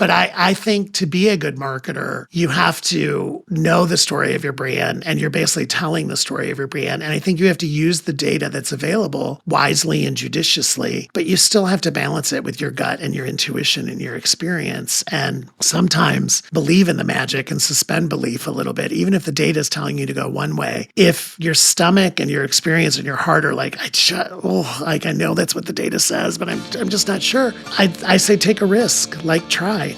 But I think to be a good marketer, you have to know the story of your brand, and you're basically telling the story of your brand. And I think you have to use the data that's available wisely and judiciously, but you still have to balance it with your gut and your intuition and your experience. And sometimes believe in the magic and suspend belief a little bit, even if the data is telling you to go one way. If your stomach and your experience and your heart are like, I know that's what the data says, but I'm just not sure. I say take a risk, like try.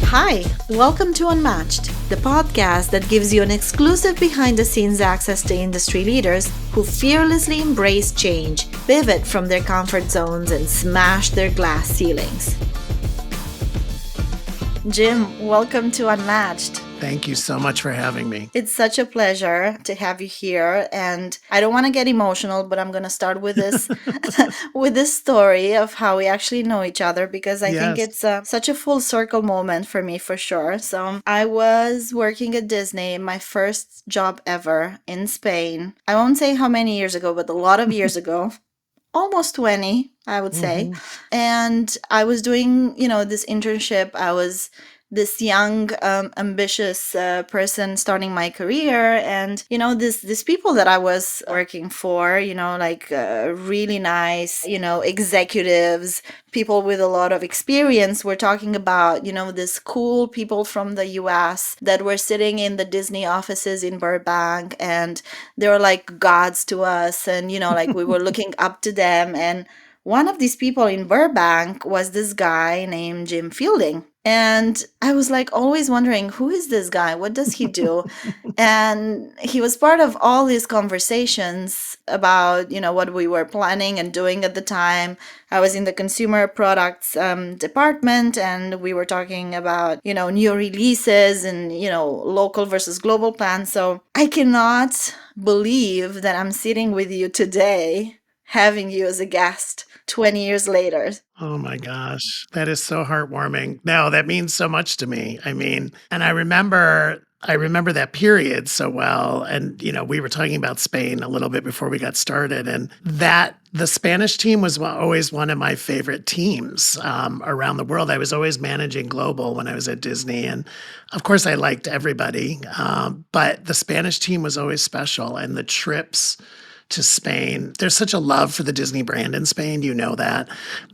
Hi, welcome to Unmatched, the podcast that gives you an exclusive behind-the-scenes access to industry leaders who fearlessly embrace change, pivot from their comfort zones, and smash their glass ceilings. Jim, welcome to Unmatched. Thank you so much for having me. It's such a pleasure to have you here. And I don't want to get emotional, but I'm going to start with this with this story of how we actually know each other, because I think it's such a full circle moment for me, for sure. So I was working at Disney, my first job ever in Spain. I won't say how many years ago, but a lot of years ago. Almost 20, I would say. And I was doing, this internship. I was this young, ambitious person starting my career. And, these people that I was working for, really nice, executives, people with a lot of experience. We're talking about, this cool people from the US that were sitting in the Disney offices in Burbank, and they were like gods to us. And, we were looking up to them. And one of these people in Burbank was this guy named Jim Fielding. And I was like always wondering, who is this guy? What does he do? And he was part of all these conversations about, what we were planning and doing at the time. I was in the consumer products department, and we were talking about, new releases and, local versus global plans. So I cannot believe that I'm sitting with you today, having you as a guest 20 years later. Oh my gosh, that is so heartwarming. No, that means so much to me. And I remember that period so well. And, we were talking about Spain a little bit before we got started, and that the Spanish team was always one of my favorite teams around the world. I was always managing global when I was at Disney. And of course, I liked everybody. But the Spanish team was always special. And the trips to Spain, there's such a love for the Disney brand in Spain, that.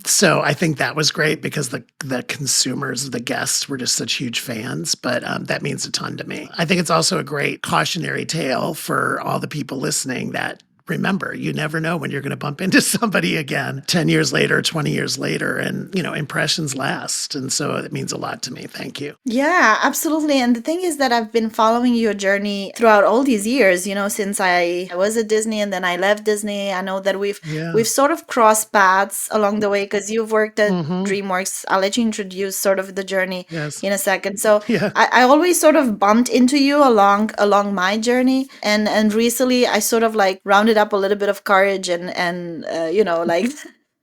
So I think that was great because the consumers, the guests were just such huge fans, but that means a ton to me. I think it's also a great cautionary tale for all the people listening that remember, you never know when you're going to bump into somebody again 10 years later, 20 years later, and, impressions last. And so it means a lot to me. Thank you. Yeah, absolutely. And the thing is that I've been following your journey throughout all these years, since I was at Disney and then I left Disney. I know that we've sort of crossed paths along the way because you've worked at DreamWorks. I'll let you introduce sort of the journey in a second. So I always sort of bumped into you along my journey. And recently I sort of like rounded up a little bit of courage and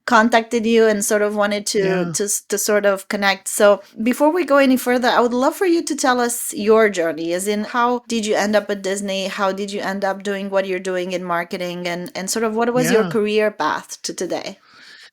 contacted you and sort of wanted to sort of connect. So before we go any further, I would love for you to tell us your journey, as in how did you end up at Disney? How did you end up doing what you're doing in marketing, and sort of what was your career path to today?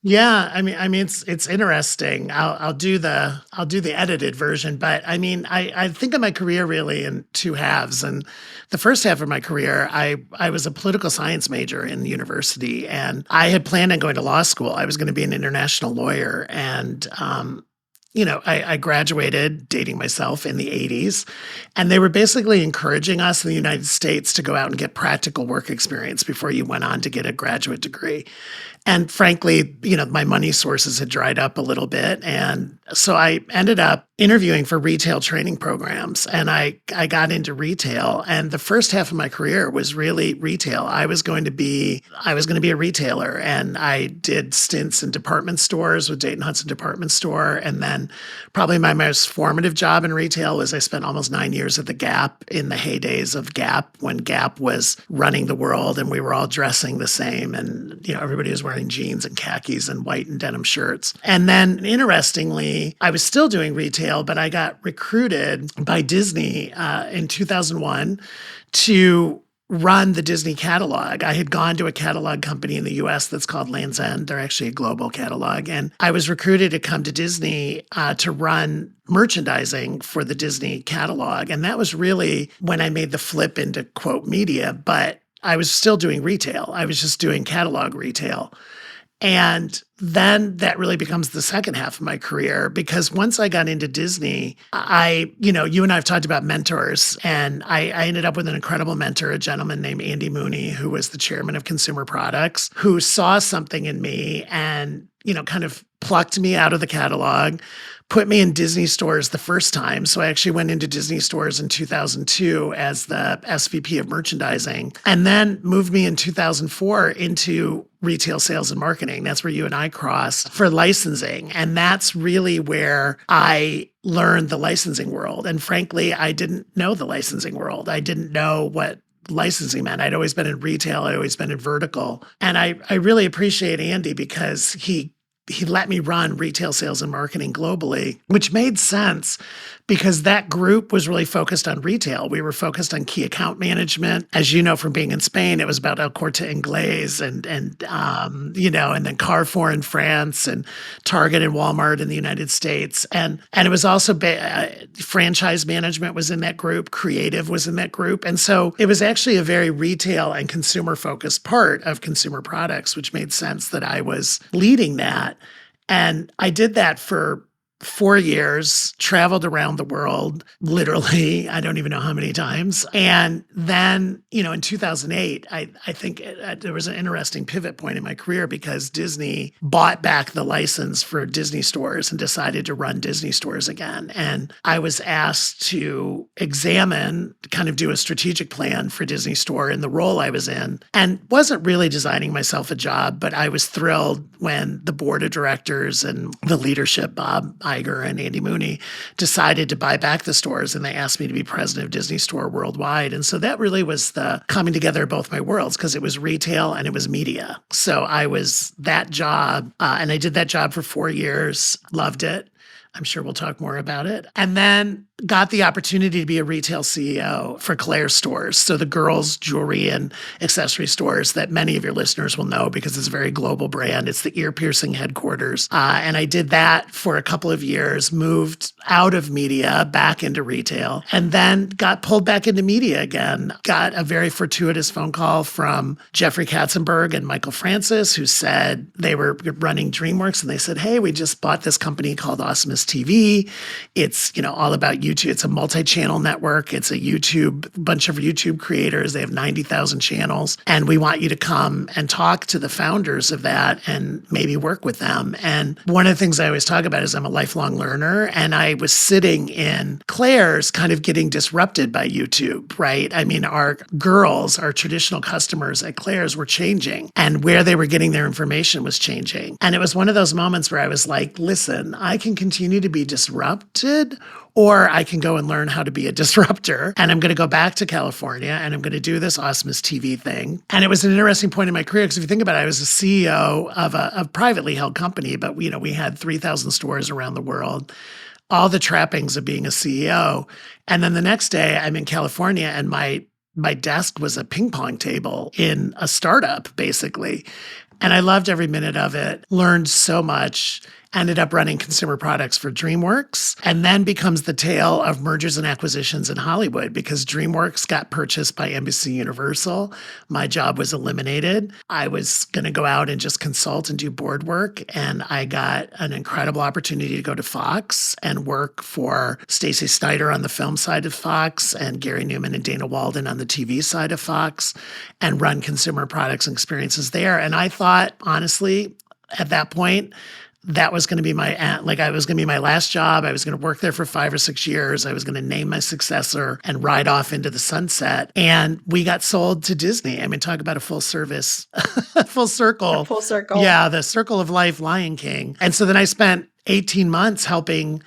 Yeah, it's interesting. I'll do the edited version, but I think of my career really in two halves. And the first half of my career, I was a political science major in university, and I had planned on going to law school. I was going to be an international lawyer, and I graduated, dating myself, in the 80s, and they were basically encouraging us in the United States to go out and get practical work experience before you went on to get a graduate degree. And frankly, my money sources had dried up a little bit. And so I ended up interviewing for retail training programs, and I got into retail. And the first half of my career was really retail. I was going to be a retailer, and I did stints in department stores with Dayton Hudson department store. And then probably my most formative job in retail was I spent almost 9 years at the Gap in the heydays of Gap, when Gap was running the world and we were all dressing the same, and everybody was wearing jeans and khakis and white and denim shirts. And then interestingly, I was still doing retail, but I got recruited by Disney in 2001 to run the Disney catalog. I had gone to a catalog company in the US that's called Land's End. They're actually a global catalog. And I was recruited to come to Disney to run merchandising for the Disney catalog. And that was really when I made the flip into quote media, but I was still doing retail. I was just doing catalog retail. And then that really becomes the second half of my career because once I got into Disney, you and I have talked about mentors, and I ended up with an incredible mentor, a gentleman named Andy Mooney, who was the chairman of Consumer Products, who saw something in me and, kind of plucked me out of the catalog, put me in Disney stores the first time. So I actually went into Disney stores in 2002 as the SVP of merchandising, and then moved me in 2004 into retail sales and marketing. That's where you and I crossed for licensing. And that's really where I learned the licensing world. And frankly, I didn't know the licensing world. I didn't know what licensing meant. I'd always been in retail. I'd always been in vertical. And I really appreciate Andy because he let me run retail sales and marketing globally, which made sense because that group was really focused on retail. We were focused on key account management. As you know, from being in Spain, it was about El Corte Inglés and then Carrefour in France and Target and Walmart in the United States. And it was also franchise management was in that group. Creative was in that group. And so it was actually a very retail and consumer focused part of consumer products, which made sense that I was leading that. And I did that for 4 years, traveled around the world, literally, I don't even know how many times. And then, in 2008, I think there was an interesting pivot point in my career because Disney bought back the license for Disney stores and decided to run Disney stores again. And I was asked to kind of do a strategic plan for Disney Store in the role I was in, and wasn't really designing myself a job, but I was thrilled when the board of directors and the leadership, Bob Iger and Andy Mooney, decided to buy back the stores, and they asked me to be president of Disney Store worldwide. And so that really was the coming together of both my worlds because it was retail and it was media. So I was that job, and I did that job for 4 years, loved it. I'm sure we'll talk more about it. And then got the opportunity to be a retail CEO for Claire's stores. So the girls' jewelry and accessory stores that many of your listeners will know because it's a very global brand. It's the ear-piercing headquarters. And I did that for a couple of years, moved out of media back into retail, and then got pulled back into media again. Got a very fortuitous phone call from Jeffrey Katzenberg and Michael Francis, who said they were running DreamWorks, and they said, hey, we just bought this company called Awesomeness TV. It's, all about YouTube. It's a multi-channel network. It's a bunch of YouTube creators. They have 90,000 channels. And we want you to come and talk to the founders of that and maybe work with them. And one of the things I always talk about is I'm a lifelong learner. And I was sitting in Claire's kind of getting disrupted by YouTube, right? I mean, our traditional customers at Claire's were changing, and where they were getting their information was changing. And it was one of those moments where I was like, listen, I can continue to be disrupted, or I can go and learn how to be a disruptor. And I'm going to go back to California and I'm going to do this Awesomeness TV thing. And it was an interesting point in my career because if you think about it, I was a CEO of a privately held company, but we had 3,000 stores around the world, all the trappings of being a CEO. And then the next day I'm in California and my desk was a ping pong table in a startup, basically. And I loved every minute of it, learned so much, ended up running consumer products for DreamWorks, and then becomes the tale of mergers and acquisitions in Hollywood because DreamWorks got purchased by NBC Universal. My job was eliminated. I was going to go out and just consult and do board work, and I got an incredible opportunity to go to Fox and work for Stacey Snider on the film side of Fox and Gary Newman and Dana Walden on the TV side of Fox and run consumer products and experiences there. And I thought, honestly, at that point, that was going to be I was going to be my last job. I was going to work there for 5 or 6 years. I was going to name my successor and ride off into the sunset. And we got sold to Disney. I mean, talk about a full service, full circle. A full circle. Yeah, the circle of life, Lion King. And so then I spent 18 months helping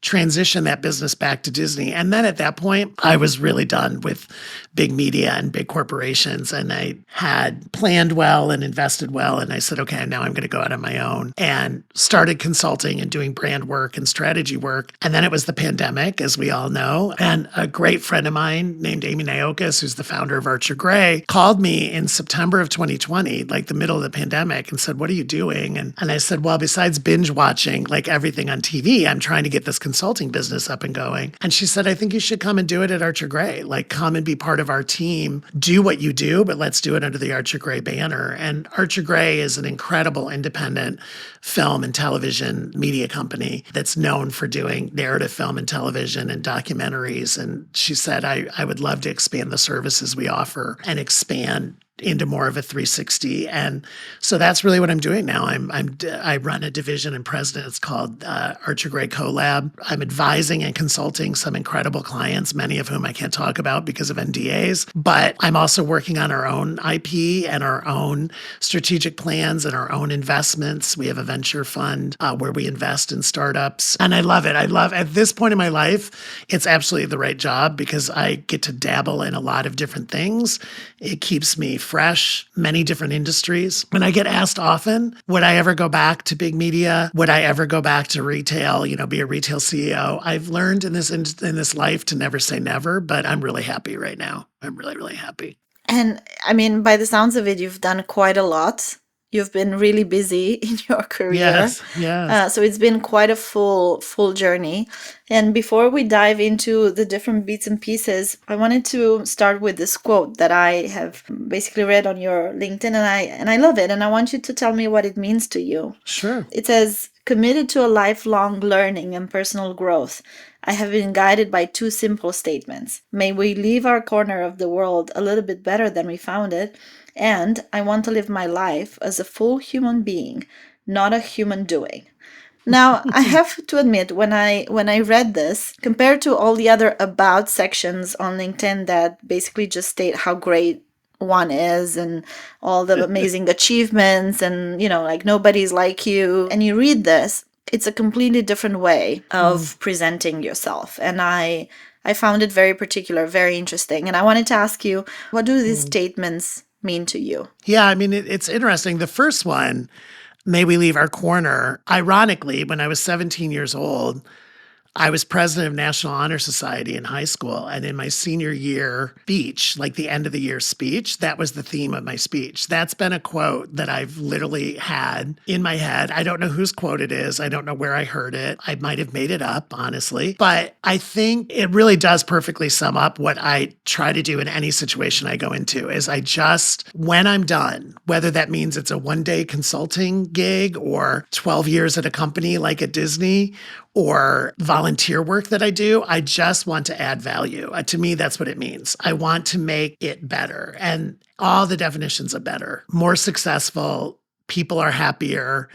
transition that business back to Disney. And then at that point, I was really done with big media and big corporations. And I had planned well and invested well. And I said, okay, now I'm going to go out on my own, and started consulting and doing brand work and strategy work. And then it was the pandemic, as we all know. And a great friend of mine named Amy Naokis, who's the founder of Archer Gray, called me in September of 2020, like the middle of the pandemic, and said, what are you doing? And I said, well, besides binge watching like everything on TV, I'm trying to get this consulting business up and going. And she said, I think you should come and do it at Archer Gray. Like, come and be part of our team. Do what you do, but let's do it under the Archer Gray banner. And Archer Gray is an incredible independent film and television media company that's known for doing narrative film and television and documentaries. And she said, I would love to expand the services we offer and expand into more of a 360. And so that's really what I'm doing now. I run a division and president. It's called Archer Gray CoLab. I'm advising and consulting some incredible clients, many of whom I can't talk about because of NDAs, but I'm also working on our own IP and our own strategic plans and our own investments. We have a venture fund where we invest in startups, and I love it. At this point in my life, it's absolutely the right job because I get to dabble in a lot of different things. It keeps me fresh, many different industries. When I get asked often, would I ever go back to big media? Would I ever go back to retail, be a retail CEO? I've learned in this life to never say never, but I'm really happy right now. I'm really, really happy. And I mean, by the sounds of it, you've done quite a lot. You've been really busy in your career. Yes. So it's been quite a full journey. And before we dive into the different bits and pieces, I wanted to start with this quote that I have basically read on your LinkedIn, and I love it. And I want you to tell me what it means to you. Sure. It says, committed to a lifelong learning and personal growth, I have been guided by two simple statements. May we leave our corner of the world a little bit better than we found it. And I want to live my life as a full human being, not a human doing. Now, I have to admit, when I read this, compared to all the other about sections on LinkedIn that basically just state how great one is and all the amazing achievements and, like nobody's like you, and you read this, it's a completely different way of presenting yourself. And I found it very particular, very interesting. And I wanted to ask you, what do these statements mean to you? Yeah, I mean, it's interesting. The first one, may we leave our corner. Ironically, when I was 17 years old, I was president of National Honor Society in high school. And in my senior year speech, like the end of the year speech, that was the theme of my speech. That's been a quote that I've literally had in my head. I don't know whose quote it is. I don't know where I heard it. I might have made it up, honestly. But I think it really does perfectly sum up what I try to do in any situation I go into is when I'm done, whether that means it's a one-day consulting gig or 12 years at a company like at Disney or volunteer work that I do, I just want to add value. To me, that's what it means. I want to make it better. And all the definitions of better, more successful, people are happier,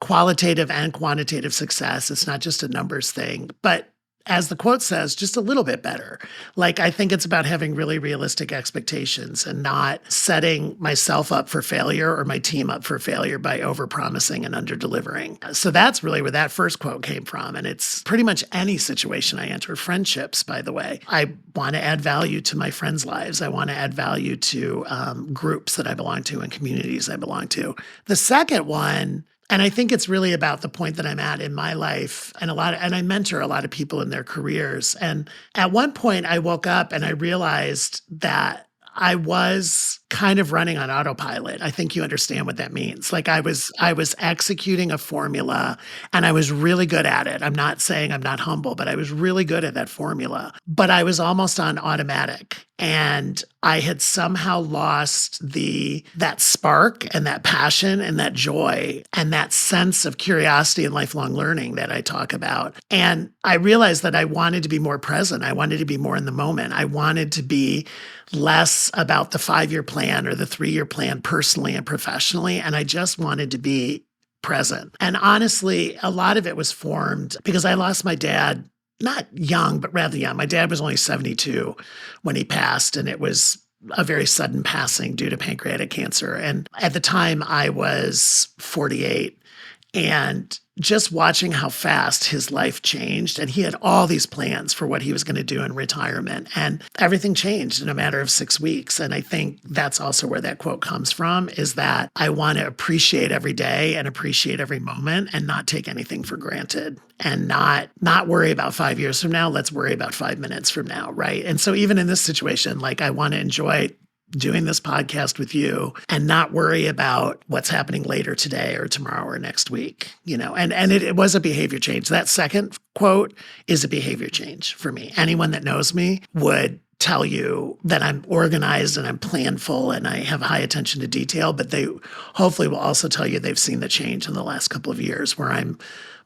qualitative and quantitative success. It's not just a numbers thing, but as the quote says, just a little bit better. Like, I think it's about having really realistic expectations and not setting myself up for failure or my team up for failure by overpromising and under-delivering. So that's really where that first quote came from. And it's pretty much any situation I enter. Friendships, by the way. I want to add value to my friends' lives. I want to add value to groups that I belong to and communities I belong to. The second one, and I think it's really about the point that I'm at in my life, and I mentor a lot of people in their careers. And at one point I woke up and I realized that I was kind of running on autopilot. I think you understand what that means. Like, I was executing a formula and I was really good at it. I'm not saying I'm not humble, but I was really good at that formula. But I was almost on automatic. And I had somehow lost that spark and that passion and that joy and that sense of curiosity and lifelong learning that I talk about. And I realized that I wanted to be more present. I wanted to be more in the moment. I wanted to be less about the 5-year plan or the 3-year plan personally and professionally. And I just wanted to be present. And honestly, a lot of it was formed because I lost my dad, not young, but rather young. My dad was only 72 when he passed, and it was a very sudden passing due to pancreatic cancer. And at the time, I was 48. And just watching how fast his life changed, and he had all these plans for what he was going to do in retirement, and everything changed in a matter of 6 weeks. And I think that's also where that quote comes from, is that I want to appreciate every day and appreciate every moment and not take anything for granted, and not worry about 5 years from now. Let's worry about 5 minutes from now, right? And so even in this situation, like, I want to enjoy doing this podcast with you and not worry about what's happening later today or tomorrow or next week, and it was a behavior change. That second quote is a behavior change for me. Anyone that knows me would tell you that I'm organized and I'm planful and I have high attention to detail, but they hopefully will also tell you they've seen the change in the last couple of years, where I'm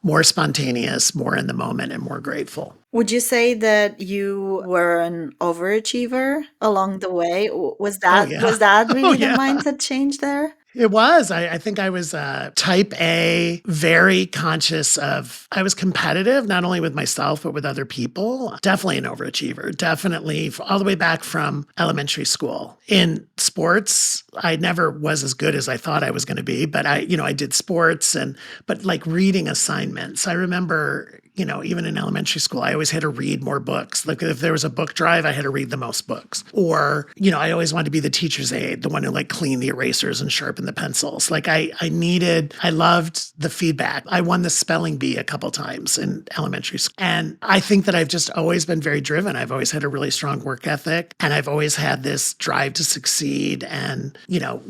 more spontaneous, more in the moment, and more grateful. Would you say that you were an overachiever along the way? Was Oh, that yeah. was that Oh, really the yeah. mindset change there? It was. I think I was type A, very conscious of, I was competitive, not only with myself, but with other people. Definitely an overachiever. Definitely all the way back from elementary school. In sports, I never was as good as I thought I was going to be, but I did sports but like reading assignments. I remember, even in elementary school, I always had to read more books. Like if there was a book drive, I had to read the most books. Or, I always wanted to be the teacher's aide, the one who like cleaned the erasers and sharpened the pencils. Like I loved the feedback. I won the spelling bee a couple times in elementary school. And I think that I've just always been very driven. I've always had a really strong work ethic, and I've always had this drive to succeed and,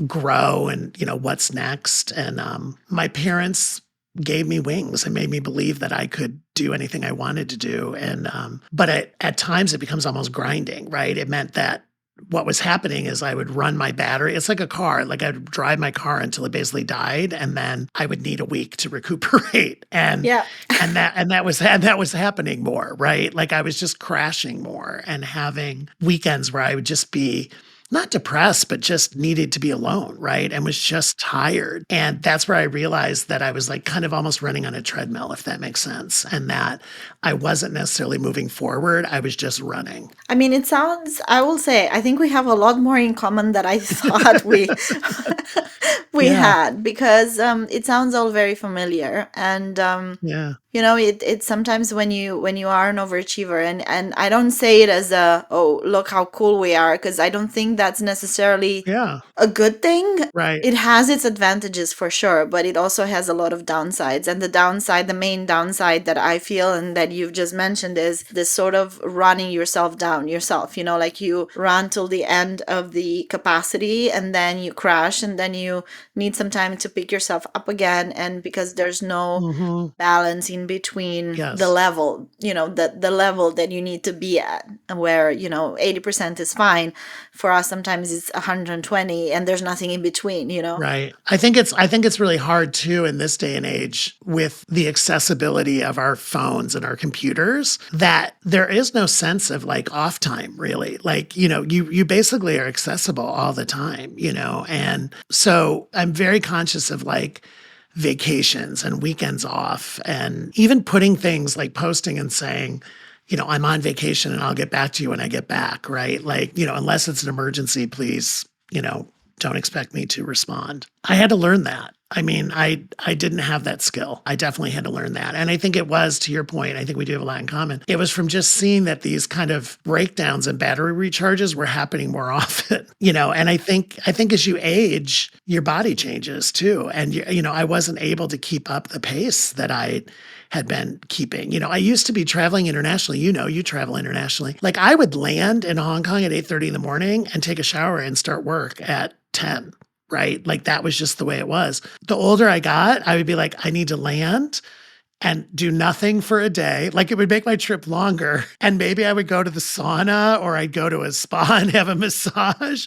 grow and, what's next. And my parents gave me wings and made me believe that I could do anything I wanted to do. And but at times it becomes almost grinding, right? It meant that what was happening is I would run my battery. It's like a car. Like I'd drive my car until it basically died, and then I would need a week to recuperate. And Yeah. that was happening more, right? Like I was just crashing more and having weekends where I would just be not depressed, but just needed to be alone, right? And was just tired. And that's where I realized that I was like kind of almost running on a treadmill, if that makes sense. And that I wasn't necessarily moving forward. I was just running. I mean, I will say, I think we have a lot more in common than I thought we Yeah. had, because it sounds all very familiar. And Yeah. it's sometimes when you are an overachiever, and I don't say it as oh, look how cool we are, because I don't think that's necessarily Yeah. a good thing. Right. It has its advantages for sure, but it also has a lot of downsides. And the main downside that I feel and that you've just mentioned is this sort of running yourself down yourself, like you run till the end of the capacity and then you crash, and then you need some time to pick yourself up again. And because there's no balance in between the level, the level that you need to be at, where 80% is fine. For us, sometimes it's 120 and there's nothing in between. Right. I think it's really hard too in this day and age with the accessibility of our phones and our computers, that there is no sense of like off time, really. Like, you basically are accessible all the time, and so I'm very conscious of like vacations and weekends off, and even putting things like posting and saying, I'm on vacation and I'll get back to you when I get back, right? Like, unless it's an emergency, please, don't expect me to respond. I had to learn that. I mean, I didn't have that skill. I definitely had to learn that. And I think it was, to your point, I think we do have a lot in common. It was from just seeing that these kind of breakdowns and battery recharges were happening more often, and I think as you age, your body changes too. And, I wasn't able to keep up the pace that I had been keeping. I used to be traveling internationally. You travel internationally. Like I would land in Hong Kong at 8:30 in the morning and take a shower and start work at 10. Right? Like that was just the way it was. The older I got, I would be like, I need to land and do nothing for a day. Like it would make my trip longer. And maybe I would go to the sauna, or I'd go to a spa and have a massage,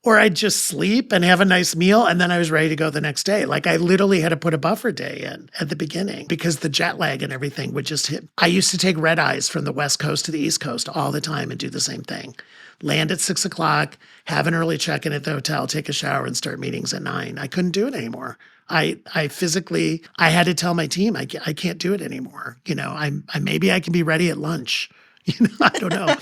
or I'd just sleep and have a nice meal. And then I was ready to go the next day. Like I literally had to put a buffer day in at the beginning because the jet lag and everything would just hit. I used to take red eyes from the West Coast to the East Coast all the time and do the same thing. Land at 6 o'clock, have an early check-in at the hotel, take a shower, and start meetings at 9. I couldn't do it anymore. I physically, I had to tell my team, I can't do it anymore. Maybe I can be ready at lunch, I don't know,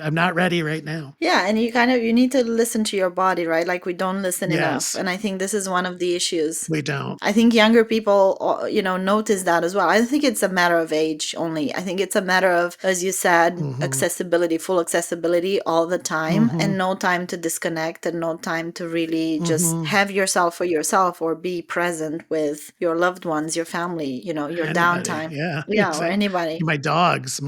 I'm not ready right now. Yeah, and you need to listen to your body, right? Like we don't listen enough. Yes, And I think this is one of the issues. we don't. I think younger people, notice that as well. I don't think it's a matter of age only. I think it's a matter of, as you said, Mhm. accessibility, full accessibility all the time, and Mhm. no time to disconnect and no time to really just Mhm. have yourself for yourself or be present with your loved ones, your family, your Anybody. downtime. Yeah, Yeah, or exactly. anybody. My dogs,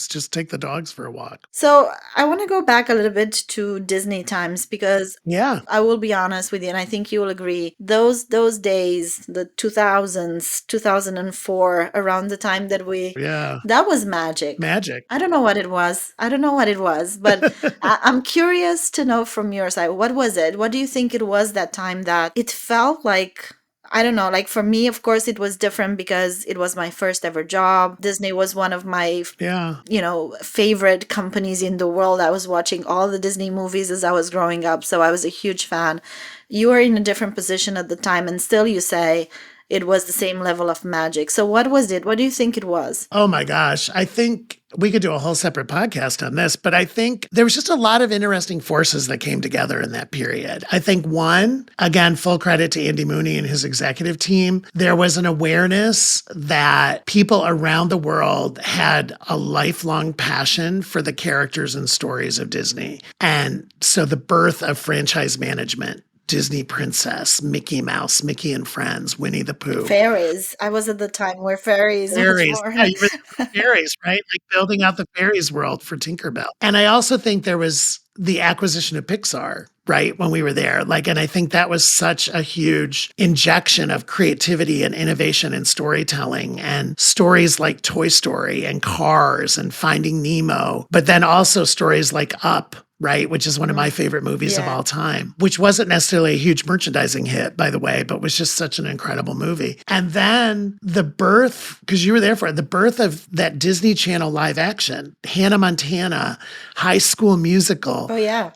just take the dogs for a walk. So I want to go back a little bit to Disney times because Yeah, I will be honest with you, and I think you will agree. Those days, the 2000s, 2004, around the time yeah. that was magic. Magic. I don't know what it was. I don't know what it was, but I'm curious to know from your side, what was it? What do you think it was that time that it felt like? I don't know. Like for me, of course, it was different because it was my first ever job. Disney was one of my Yeah. favorite companies in the world. I was watching all the Disney movies as I was growing up, so I was a huge fan. You were in a different position at the time, and still you say it was the same level of magic. So, what was it? What do you think it was? Oh my gosh. I think we could do a whole separate podcast on this, but I think there was just a lot of interesting forces that came together in that period. I think one, again, full credit to Andy Mooney and his executive team, there was an awareness that people around the world had a lifelong passion for the characters and stories of Disney. And so the birth of franchise management, Disney Princess, Mickey Mouse, Mickey and Friends, Winnie the Pooh. Fairies. I was at the time where fairies was Fairies. more. Yeah, you were the fairies, right? Like building out the fairies world for Tinkerbell. And I also think there was the acquisition of Pixar, right? When we were there. Like, and I think that was such a huge injection of creativity and innovation in storytelling and stories like Toy Story and Cars and Finding Nemo, but then also stories like Up, right? Which is one of my favorite movies of Yeah. all time, which wasn't necessarily a huge merchandising hit, by the way, but was just such an incredible movie. And then the birth, because you were there for it, the birth of that Disney Channel live action, Hannah Montana, High School Musical, Oh, yeah.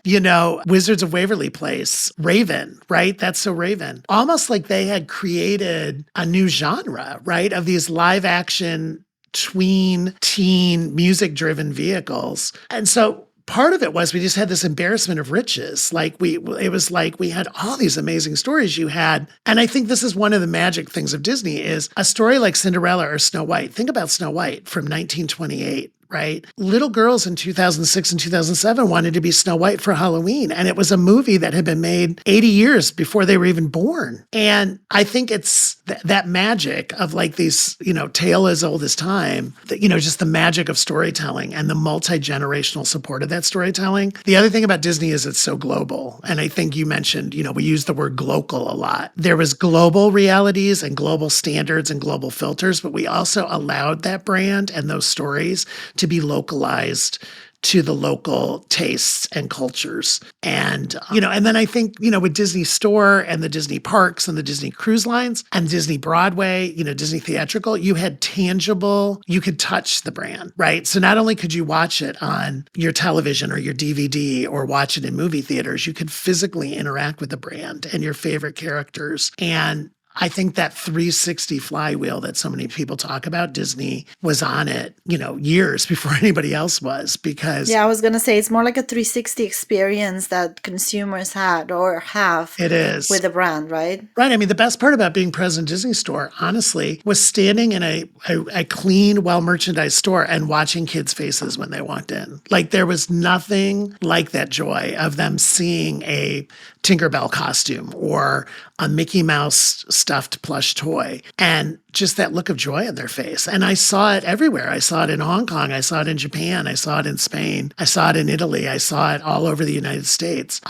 Wizards of Waverly Place, Raven, right? That's So Raven. Almost like they had created a new genre, right? Of these live action tween teen music driven vehicles. And so part of it was we just had this embarrassment of riches. It was like we had all these amazing stories you had. And I think this is one of the magic things of Disney is a story like Cinderella or Snow White. Think about Snow White from 1928. Right? Little girls in 2006 and 2007 wanted to be Snow White for Halloween. And it was a movie that had been made 80 years before they were even born. And I think it's that magic of like these, tale as old as time, that, just the magic of storytelling and the multi-generational support of that storytelling. The other thing about Disney is it's so global. And I think you mentioned, we use the word glocal a lot. There was global realities and global standards and global filters, but we also allowed that brand and those stories to be localized to the local tastes and cultures. And, and then I think, with Disney Store and the Disney parks and the Disney cruise lines and Disney Broadway, Disney theatrical, you had tangible, you could touch the brand, right? So not only could you watch it on your television or your DVD or watch it in movie theaters, you could physically interact with the brand and your favorite characters. And I think that 360 flywheel that so many people talk about, Disney was on it, years before anybody else was because Yeah, I was going to say it's more like a 360 experience that consumers had or have it is. with the brand, right? Right. I mean, the best part about being president of Disney Store, honestly, was standing in a clean, well-merchandised store and watching kids' faces when they walked in. Like there was nothing like that joy of them seeing a Tinkerbell costume or a Mickey Mouse stuffed plush toy and just that look of joy on their face. And I saw it everywhere. I saw it in Hong Kong. I saw it in Japan. I saw it in Spain. I saw it in Italy. I saw it all over the United States,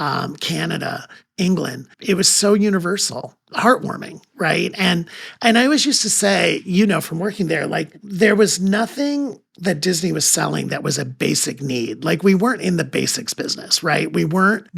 Canada, England. It was so universal, heartwarming, right? And I always used to say, from working there, like there was nothing that Disney was selling that was a basic need. Like we weren't in the basics business, right? We weren't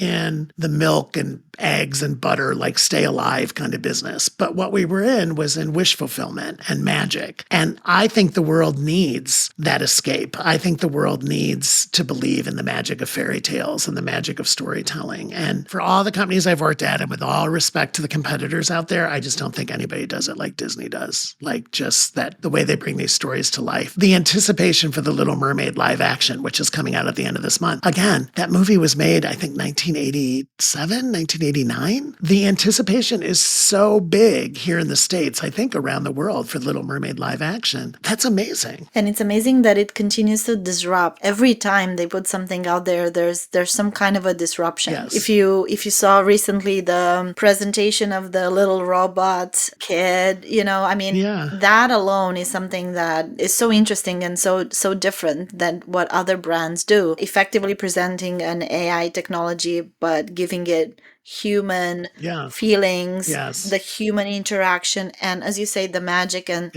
in the milk and eggs and butter, like stay alive kind of business. But what we were in was in wish fulfillment and magic. And I think the world needs that escape. I think the world needs to believe in the magic of fairy tales and the magic of storytelling. And for all the companies I've worked at, and with all respect to the competitors out there, I just don't think anybody does it like Disney does. Like just that the way they bring these stories to life. The anticipation for the Little Mermaid live action, which is coming out at the end of this month. Again, that movie was made, I think, 1987, 1989. The anticipation is so big here in the States, I think around the world, for Little Mermaid live action. That's amazing. And it's amazing that it continues to disrupt. Every time they put something out there, there's some kind of a disruption. Yes. If you saw recently the presentation of the little robot kid, that alone is something that is so interesting and so different than what other brands do. Effectively presenting an AI technology, but giving it human feelings, the human interaction, and as you say, the magic. And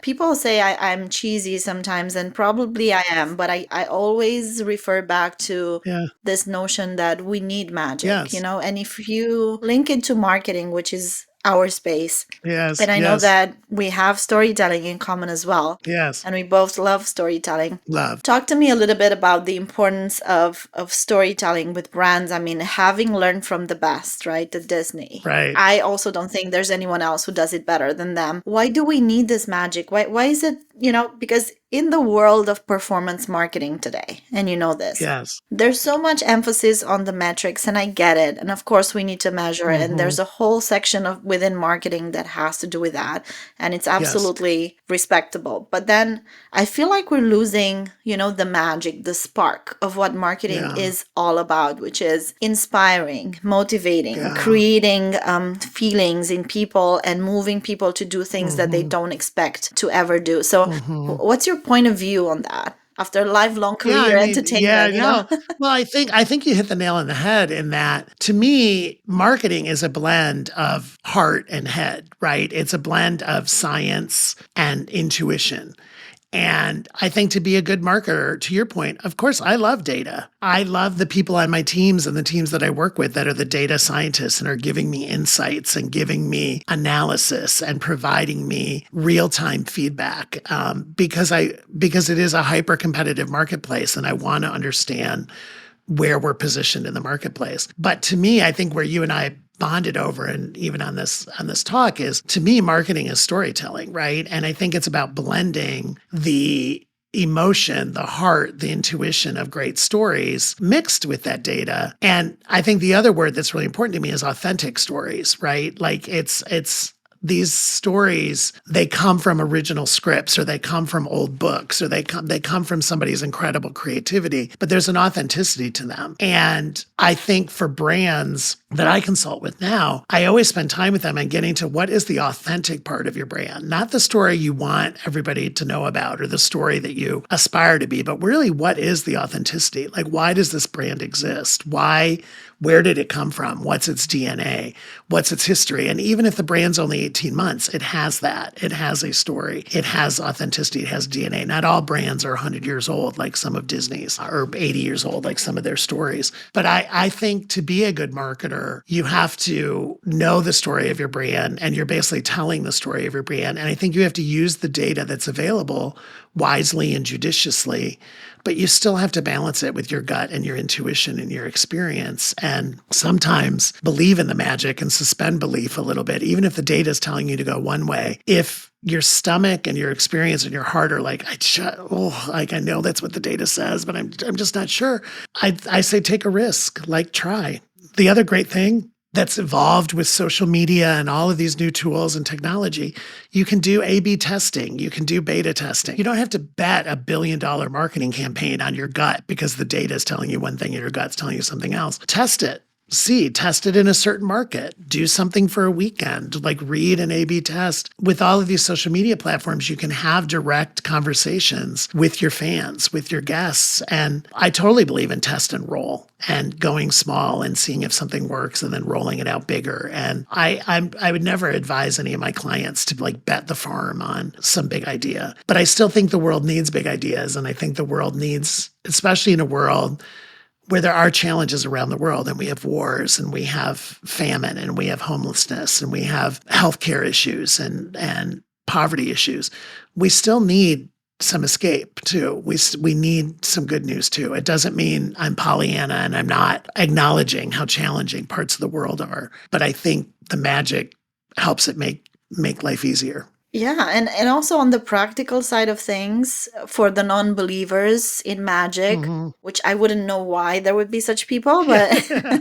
people say I'm cheesy sometimes, and probably I am, but I always refer back to this notion that we need magic, and if you link it to marketing, which is our space. And I know that we have storytelling in common as well. And we both love storytelling. Talk to me a little bit about the importance of storytelling with brands. I mean, having learned from the best, right? The Disney. Right. I also don't think there's anyone else who does it better than them. Why do we need this magic? Why is it, because in the world of performance marketing today, and you know this, there's so much emphasis on the metrics, and I get it. And of course we need to measure, and there's a whole section of within marketing that has to do with that. And it's absolutely respectable. But then I feel like we're losing, the magic, the spark of what marketing is all about, which is inspiring, motivating, creating feelings in people and moving people to do things that they don't expect to ever do. So what's your point of view on that? After a lifelong career entertainment, Well, I think you hit the nail on the head in that, to me, marketing is a blend of heart and head, right? It's a blend of science and intuition. And I think to be a good marketer, to your point, of course, I love data. I love the people on my teams and the teams that I work with that are the data scientists and are giving me insights and giving me analysis and providing me real-time feedback, because it is a hyper-competitive marketplace, and I want to understand where we're positioned in the marketplace. But to me, I think where you and I bonded over, and even on this talk, is, to me, marketing is storytelling, right? And I think it's about blending the emotion, the heart, the intuition of great stories mixed with that data. And I think the other word that's really important to me is authentic stories, right? Like it's these stories, they come from original scripts, or they come from old books, or they come from somebody's incredible creativity, but there's an authenticity to them. And I think for brands that I consult with now, I always spend time with them and getting to what is the authentic part of your brand, not the story you want everybody to know about or the story that you aspire to be, but really what is the authenticity? Like, why does this brand exist? Where did it come from? What's its DNA? What's its history? And even if the brand's only 18 months, it has that. It has a story. It has authenticity. It has DNA. Not all brands are 100 years old, like some of Disney's, or 80 years old, like some of their stories. But I think to be a good marketer, you have to know the story of your brand, and you're basically telling the story of your brand. And I think you have to use the data that's available wisely and judiciously, but you still have to balance it with your gut and your intuition and your experience. And sometimes believe in the magic and suspend belief a little bit, even if the data is telling you to go one way. If your stomach and your experience and your heart are like, I know that's what the data says, but I'm just not sure. I say take a risk, like try. The other great thing that's evolved with social media and all of these new tools and technology, you can do A/B testing. You can do beta testing. You don't have to bet $1 billion marketing campaign on your gut because the data is telling you one thing and your gut's telling you something else. Test it. Test it in a certain market. Do something for a weekend, like read an A/B test. With all of these social media platforms, you can have direct conversations with your fans, with your guests. And I totally believe in test and roll and going small and seeing if something works and then rolling it out bigger. And I would never advise any of my clients to bet the farm on some big idea. But I still think the world needs big ideas. And I think the world needs, especially in a world where there are challenges around the world, and we have wars, and we have famine, and we have homelessness, and we have healthcare issues and poverty issues, we still need some escape too. We need some good news too. It doesn't mean I'm Pollyanna and I'm not acknowledging how challenging parts of the world are, but I think the magic helps it make life easier. Yeah, and also on the practical side of things, for the non-believers in magic, Mm-hmm. which I wouldn't know why there would be such people, but Yeah.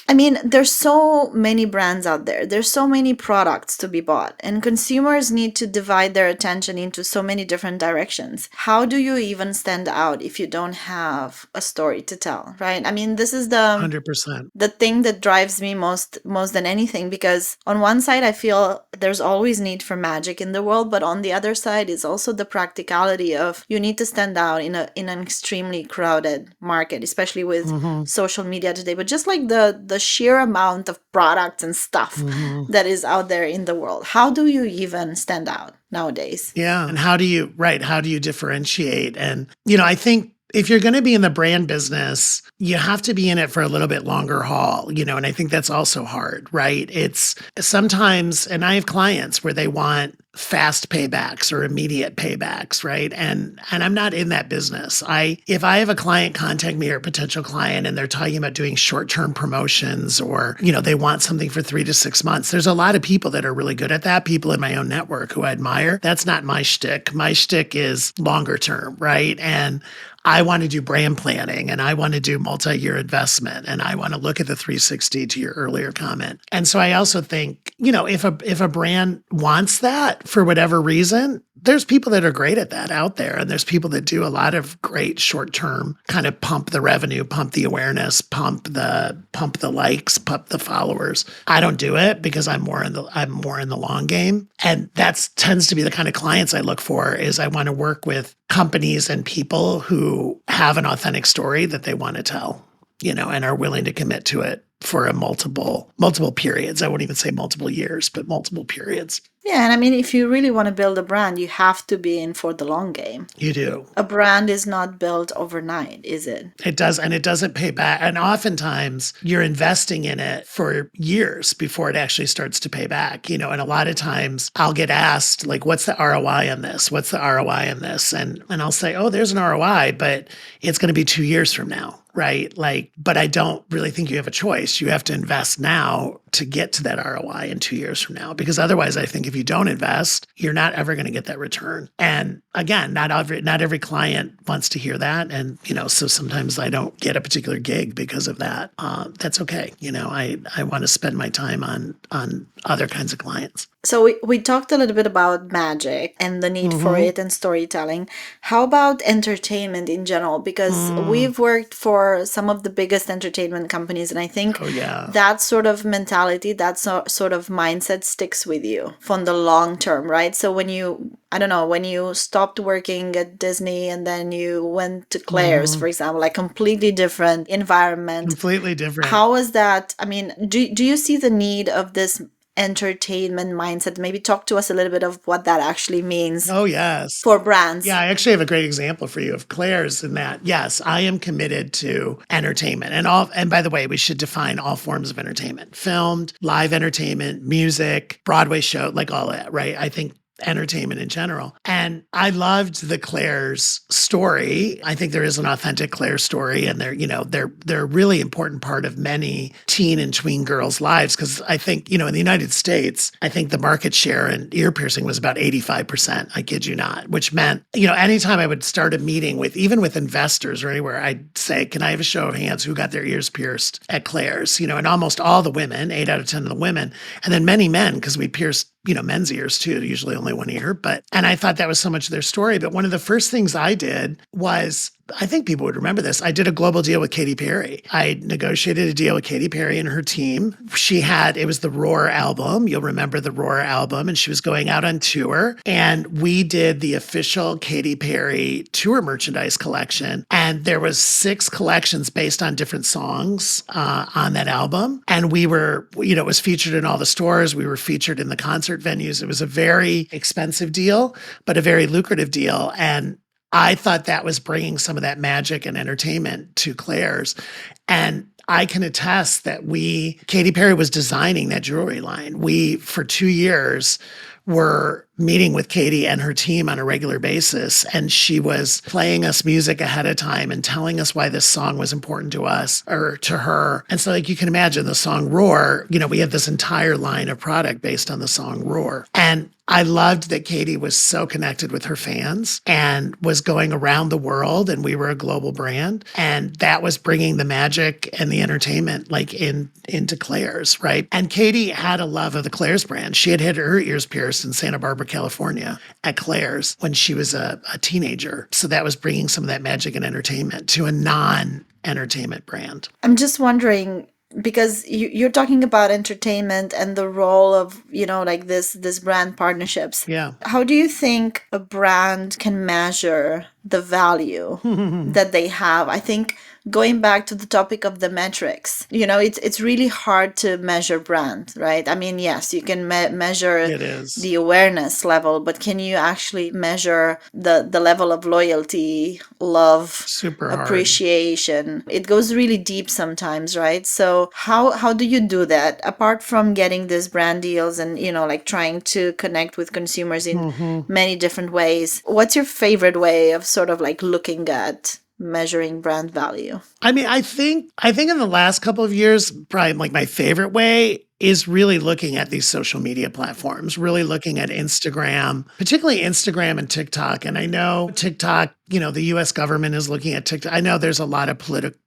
I mean, there's so many brands out there. There's so many products to be bought, and consumers need to divide their attention into so many different directions. How do you even stand out if you don't have a story to tell, right? I mean, this is the 100%. the thing that drives me most than anything, because on one side I feel there's always need for magic in the world, but on the other side is also the practicality of you need to stand out in an extremely crowded market, especially with Mm-hmm. social media today, but just like the sheer amount of products and stuff Mm-hmm. that is out there in the world. How do you even stand out nowadays? Yeah. And how do you differentiate? And, I think if you're going to be in the brand business, you have to be in it for a little bit longer haul, and I think that's also hard, right? It's sometimes, and I have clients where they want fast paybacks or immediate paybacks, right? And I'm not in that business. If I have a client contact me or a potential client and they're talking about doing short-term promotions or, they want something for 3 to 6 months, there's a lot of people that are really good at that, people in my own network who I admire. That's not my shtick. My shtick is longer term, right? And I want to do brand planning and I want to do multi-year investment and I want to look at the 360 to your earlier comment. And so I also think, if a brand wants that for whatever reason, there's people that are great at that out there. And there's people that do a lot of great short-term kind of pump the revenue, pump the awareness, pump the likes, pump the followers. I don't do it because I'm more in the long game. And that tends to be the kind of clients I look for. Is I want to work with companies and people who have an authentic story that they want to tell, and are willing to commit to it for a multiple periods. I won't even say multiple years, but multiple periods. Yeah, and I mean, if you really want to build a brand, you have to be in for the long game. You do. A brand is not built overnight, is it? It does, and it doesn't pay back. And oftentimes you're investing in it for years before it actually starts to pay back, and a lot of times I'll get asked, like, what's the ROI on this? What's the ROI on this? And I'll say, oh, there's an ROI, but it's going to be 2 years from now. Right? But I don't really think you have a choice. You have to invest now to get to that ROI in 2 years from now, because otherwise I think if you don't invest, you're not ever going to get that return. And again, not every client wants to hear that. And, so sometimes I don't get a particular gig because of that. That's okay. I want to spend my time on other kinds of clients. So we talked a little bit about magic and the need for it and storytelling. How about entertainment in general? Because we've worked for some of the biggest entertainment companies, and I think that sort of mentality, that sort of mindset sticks with you from the long term, right? So when you stopped working at Disney and then you went to Claire's, for example, like completely different environment. Completely different. How was that? I mean, do you see the need of this entertainment mindset? Maybe talk to us a little bit of what that actually means. Oh, yes. For brands. Yeah, I actually have a great example for you of Claire's in that. Yes, I am committed to entertainment. And by the way, we should define all forms of entertainment: filmed, live entertainment, music, Broadway show, like all that, right? I think entertainment in general. And I loved the Claire's story. I think there is an authentic Claire story, and they're a really important part of many teen and tween girls' lives. Because I think, in the United States, I think the market share in ear piercing was about 85%. I kid you not, which meant, anytime I would start a meeting even with investors or anywhere, I'd say, can I have a show of hands who got their ears pierced at Claire's? And almost all the women, 8 out of 10 of the women, and then many men, because we pierced men's ears too, usually only one ear. And I thought that was so much of their story. But one of the first things I did was, I think people would remember this, I did a global deal with Katy Perry. I negotiated a deal with Katy Perry and her team. It was the Roar album. You'll remember the Roar album. And she was going out on tour. And we did the official Katy Perry tour merchandise collection. And there was 6 collections based on different songs on that album. And we were, it was featured in all the stores. We were featured in the concert venues. It was a very expensive deal, but a very lucrative deal. And I thought that was bringing some of that magic and entertainment to Claire's. And I can attest that Katy Perry was designing that jewelry line. We, for 2 years, were meeting with Katie and her team on a regular basis. And she was playing us music ahead of time and telling us why this song was important to us or to her. And so, like, you can imagine the song Roar, we had this entire line of product based on the song Roar. And I loved that Katie was so connected with her fans and was going around the world, and we were a global brand. And that was bringing the magic and the entertainment into Claire's, right? And Katie had a love of the Claire's brand. She had her ears pierced in Santa Barbara, California at Claire's when she was a teenager. So that was bringing some of that magic and entertainment to a non-entertainment brand. I'm just wondering, because you're talking about entertainment and the role of like this brand partnerships. Yeah. How do you think a brand can measure the value that they have? I think going back to the topic of the metrics, it's really hard to measure brand, right? I mean, yes, you can measure the awareness level, but can you actually measure the level of loyalty, love, super appreciation? Hard. It goes really deep sometimes, right? So how do you do that apart from getting these brand deals and like trying to connect with consumers in many different ways? What's your favorite way of sort of like looking at measuring brand value? I mean, I think in the last couple of years, probably like my favorite way is really looking at these social media platforms, really looking at Instagram, particularly Instagram and TikTok. And I know TikTok, the US government is looking at TikTok. I know there's a lot of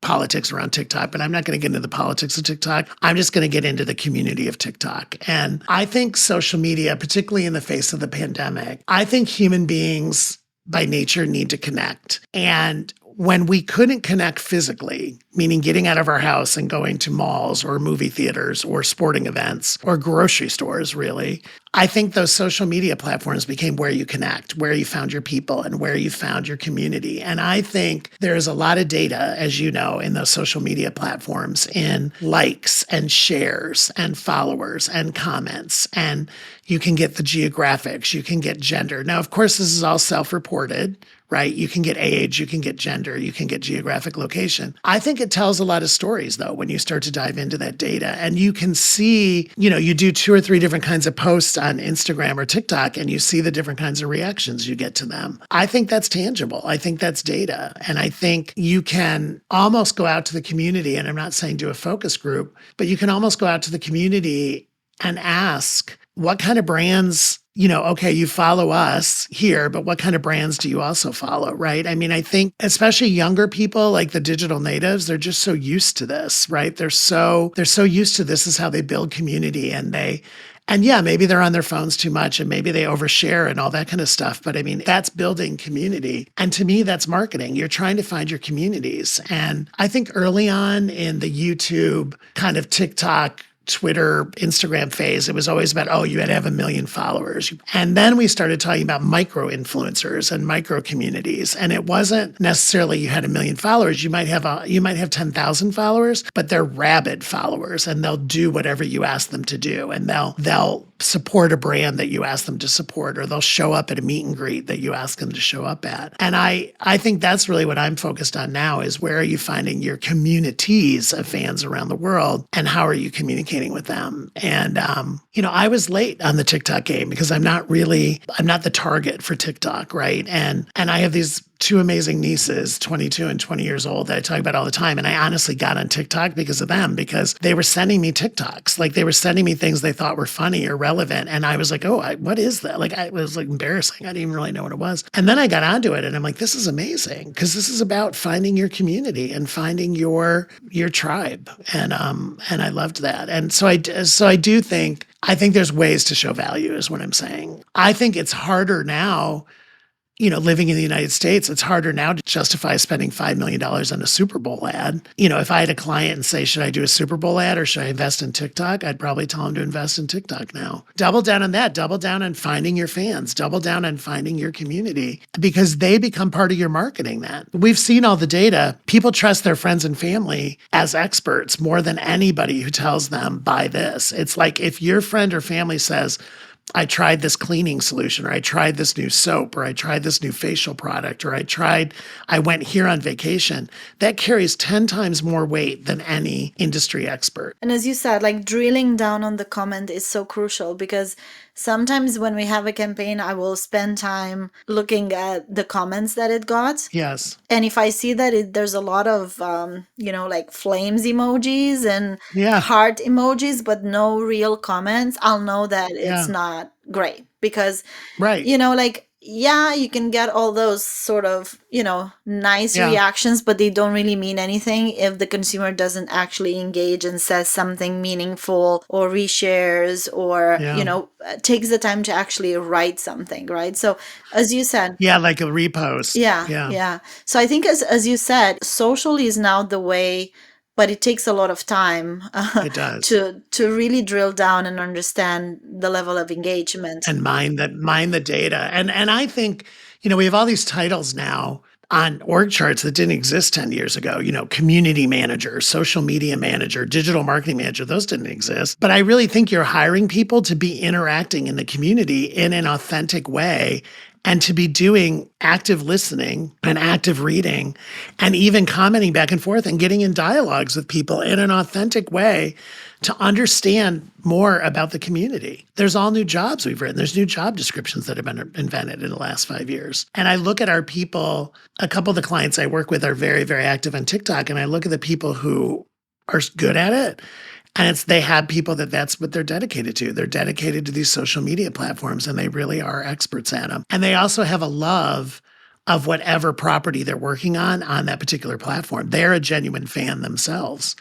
politics around TikTok, but I'm not going to get into the politics of TikTok. I'm just going to get into the community of TikTok. And I think social media, particularly in the face of the pandemic, I think human beings by nature need to connect. And when we couldn't connect physically, meaning getting out of our house and going to malls or movie theaters or sporting events or grocery stores, really, I think those social media platforms became where you connect, where you found your people and where you found your community. And I think there's a lot of data, as you know, in those social media platforms in likes and shares and followers and comments. And you can get the geographics, you can get gender. Now, of course, this is all self-reported, right? You can get age, you can get gender, you can get geographic location. I think it tells a lot of stories, though, when you start to dive into that data. And you can see, you do 2 or 3 different kinds of posts on Instagram or TikTok, and you see the different kinds of reactions you get to them. I think that's tangible. I think that's data. And I think you can almost go out to the community, and I'm not saying do a focus group, but you can almost go out to the community and ask, what kind of brands, okay, you follow us here, but what kind of brands do you also follow, right? I mean, I think especially younger people, like the digital natives, they're just so used to this, right? They're so used to this is how they build community, and yeah, maybe they're on their phones too much and maybe they overshare and all that kind of stuff. But I mean, that's building community. And to me, that's marketing. You're trying to find your communities. And I think early on in the YouTube kind of TikTok, Twitter, Instagram phase, it was always about, you had to have 1 million followers. And then we started talking about micro influencers and micro communities. And it wasn't necessarily you had 1 million followers. You might have 10,000 followers, but they're rabid followers, and they'll do whatever you ask them to do. And they'll support a brand that you ask them to support, or they'll show up at a meet and greet that you ask them to show up at. And I think that's really what I'm focused on now is where are you finding your communities of fans around the world, and how are you communicating with them? And, I was late on the TikTok game because I'm not the target for TikTok, right? And I have these 2 amazing nieces, 22 and 20 years old, that I talk about all the time. And I honestly got on TikTok because of them, because they were sending me TikToks. Like, they were sending me things they thought were funny or relevant. And I was like, what is that? Like, it was like embarrassing. I didn't even really know what it was. And then I got onto it and I'm like, this is amazing, because this is about finding your community and finding your tribe. And I loved that. And so I do think, there's ways to show value is what I'm saying. I think it's harder now, living in the United States, it's harder now to justify spending $5 million on a Super Bowl ad. If I had a client and say, should I do a Super Bowl ad or should I invest in TikTok? I'd probably tell them to invest in TikTok now. Double down on that. Double down on finding your fans. Double down on finding your community, because they become part of your marketing then. We've seen all the data. People trust their friends and family as experts more than anybody who tells them, buy this. It's like if your friend or family says, I tried this cleaning solution, or I tried this new soap, or I tried this new facial product, or I went here on vacation, that carries 10 times more weight than any industry expert. And as you said, like drilling down on the comment is so crucial, because sometimes when we have a campaign, I will spend time looking at the comments that it got. Yes. And if I see that there's a lot of, like flames emojis and Yeah. heart emojis, but no real comments, I'll know that it's Yeah. not great. Because, Right. yeah, you can get all those sort of, nice Yeah. reactions, but they don't really mean anything if the consumer doesn't actually engage and says something meaningful or reshares or, Yeah. takes the time to actually write something, right? So, as you said, Yeah, like a repost. yeah, Yeah, yeah. So I think as you said, social is now the way, but it takes a lot of time it does. to really drill down and understand the level of engagement. And mine the data. And I think, we have all these titles now on org charts that didn't exist 10 years ago, community manager, social media manager, digital marketing manager, those didn't exist. But I really think you're hiring people to be interacting in the community in an authentic way and to be doing active listening and active reading and even commenting back and forth and getting in dialogues with people in an authentic way to understand more about the community. There's all new jobs we've written. There's new job descriptions that have been invented in the last 5 years. And I look at our people, a couple of the clients I work with are very, very active on TikTok. And I look at the people who are good at it. And they have people that's what they're dedicated to. They're dedicated to these social media platforms and they really are experts at them. And they also have a love of whatever property they're working on that particular platform. They're a genuine fan themselves.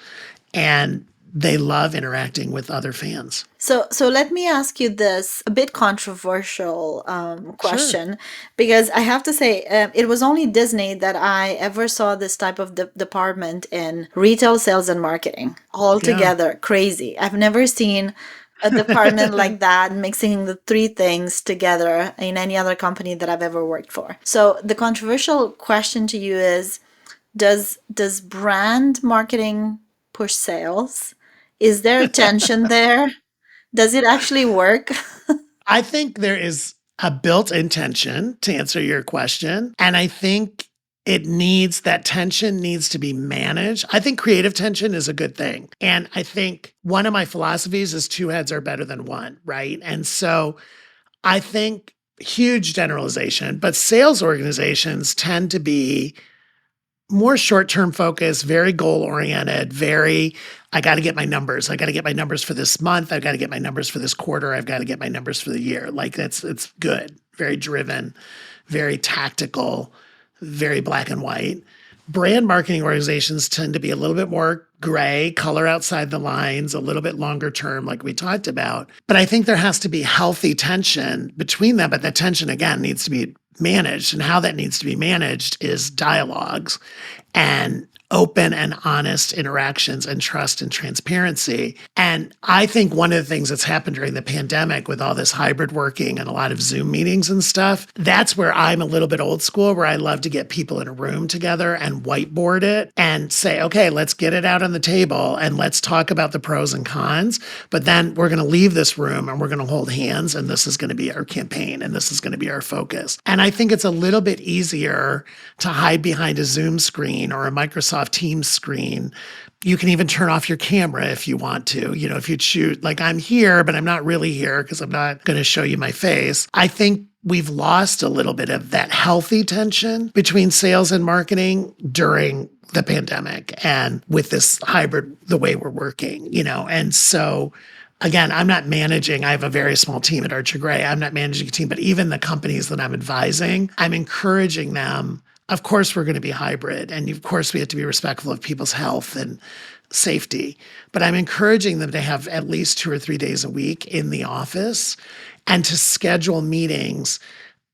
And they love interacting with other fans. So let me ask you this a bit controversial Sure. question, because I have to say it was only Disney that I ever saw this type of department in retail sales and marketing all Yeah. together. Crazy. I've never seen a department like that mixing the three things together in any other company that I've ever worked for. So the controversial question to you is, does brand marketing push sales? Is there a tension there? Does it actually work? I think there is a built-in tension to answer your question. And I think that tension needs to be managed. I think creative tension is a good thing. And I think one of my philosophies is two heads are better than one, right? And so I think huge generalization, but sales organizations tend to be more short-term focused, very goal-oriented, I got to get my numbers. I got to get my numbers for this month. I've got to get my numbers for this quarter. I've got to get my numbers for the year. Like it's good, very driven, very tactical, very black and white. Brand marketing organizations tend to be a little bit more gray, color outside the lines, a little bit longer term, like we talked about. But I think there has to be healthy tension between them. But that tension, again, needs to be managed. And how that needs to be managed is dialogues and open and honest interactions and trust and transparency. And I think one of the things that's happened during the pandemic with all this hybrid working and a lot of Zoom meetings and stuff, that's where I'm a little bit old school, where I love to get people in a room together and whiteboard it and say, okay, let's get it out on the table and let's talk about the pros and cons. But then we're going to leave this room and we're going to hold hands and this is going to be our campaign and this is going to be our focus. And I think it's a little bit easier to hide behind a Zoom screen or a Microsoft Teams screen. You can even turn off your camera if you want to. If you choose, like I'm here, but I'm not really here because I'm not going to show you my face. I think we've lost a little bit of that healthy tension between sales and marketing during the pandemic and with this hybrid, the way we're working, and so again, I'm not managing. I have a very small team at Archer Gray. I'm not managing a team, but even the companies that I'm advising, I'm encouraging them. Of course, we're going to be hybrid. And of course, we have to be respectful of people's health and safety. But I'm encouraging them to have at least 2 or 3 days a week in the office and to schedule meetings.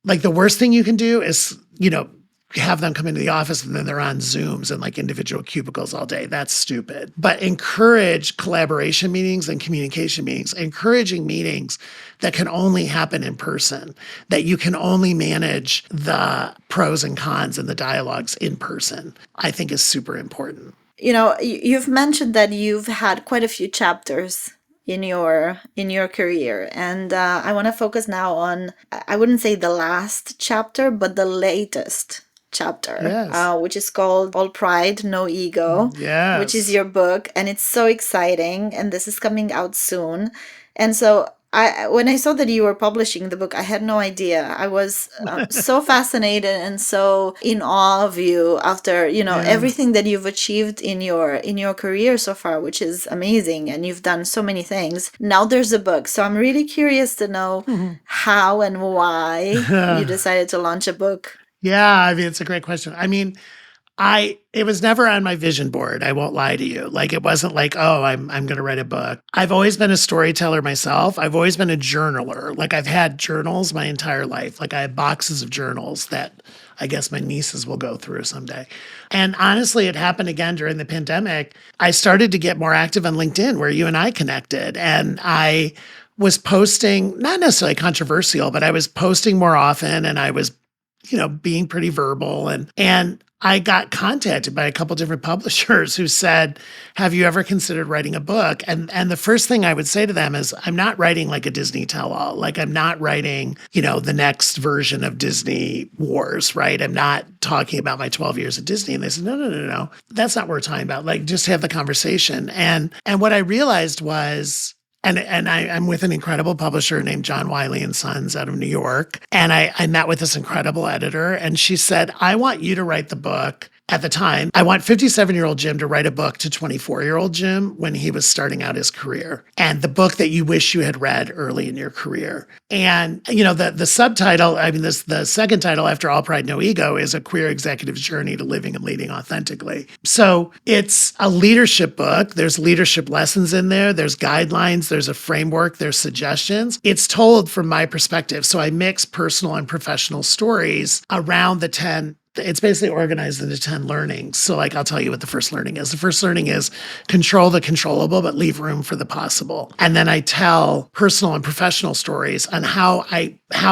Like the worst thing you can do is, have them come into the office and then they're on Zooms and like individual cubicles all day. That's stupid. But encourage collaboration meetings and communication meetings, encouraging meetings that can only happen in person, that you can only manage the pros and cons and the dialogues in person, I think is super important. You've mentioned that you've had quite a few chapters in your career, and I want to focus now on, I wouldn't say the last chapter, but the latest chapter, Yes. which is called All Pride, No Ego, which is Yes. your book. And it's so exciting. And this is coming out soon. And so when I saw that you were publishing the book, I had no idea. I was so fascinated and so in awe of you after, Yeah. everything that you've achieved in your career so far, which is amazing, and you've done so many things. Now there's a book. So I'm really curious to know how and why you decided to launch a book. Yeah, I mean, it's a great question. I mean, it was never on my vision board. I won't lie to you. Like it wasn't like, oh, I'm going to write a book. I've always been a storyteller myself. I've always been a journaler. Like I've had journals my entire life. Like I have boxes of journals that I guess my nieces will go through someday. And honestly, it happened again during the pandemic. I started to get more active on LinkedIn where you and I connected, and I was posting, not necessarily controversial, but I was posting more often, and I was being pretty verbal, and I got contacted by a couple different publishers who said, "Have you ever considered writing a book?" And the first thing I would say to them is, "I'm not writing like a Disney tell-all. Like I'm not writing, the next version of Disney Wars, right? I'm not talking about my 12 years at Disney." And they said, "No, no, no, no. That's not what we're talking about. Like just have the conversation." And what I realized was, I'm with an incredible publisher named John Wiley and Sons out of New York. And I met with this incredible editor, and she said, "I want you to write the book." At the time, I want 57-year-old Jim to write a book to 24-year-old Jim when he was starting out his career, and the book that you wish you had read early in your career. And, the subtitle, I mean, the second title after All Pride, No Ego is A Queer Executive's Journey to Living and Leading Authentically. So it's a leadership book. There's leadership lessons in there. There's guidelines. There's a framework. There's suggestions. It's told from my perspective. So I mix personal and professional stories around the 10. It's basically organized into 10 learnings. So like, I'll tell you what the first learning is. The first learning is control the controllable, but leave room for the possible. And then I tell personal and professional stories on how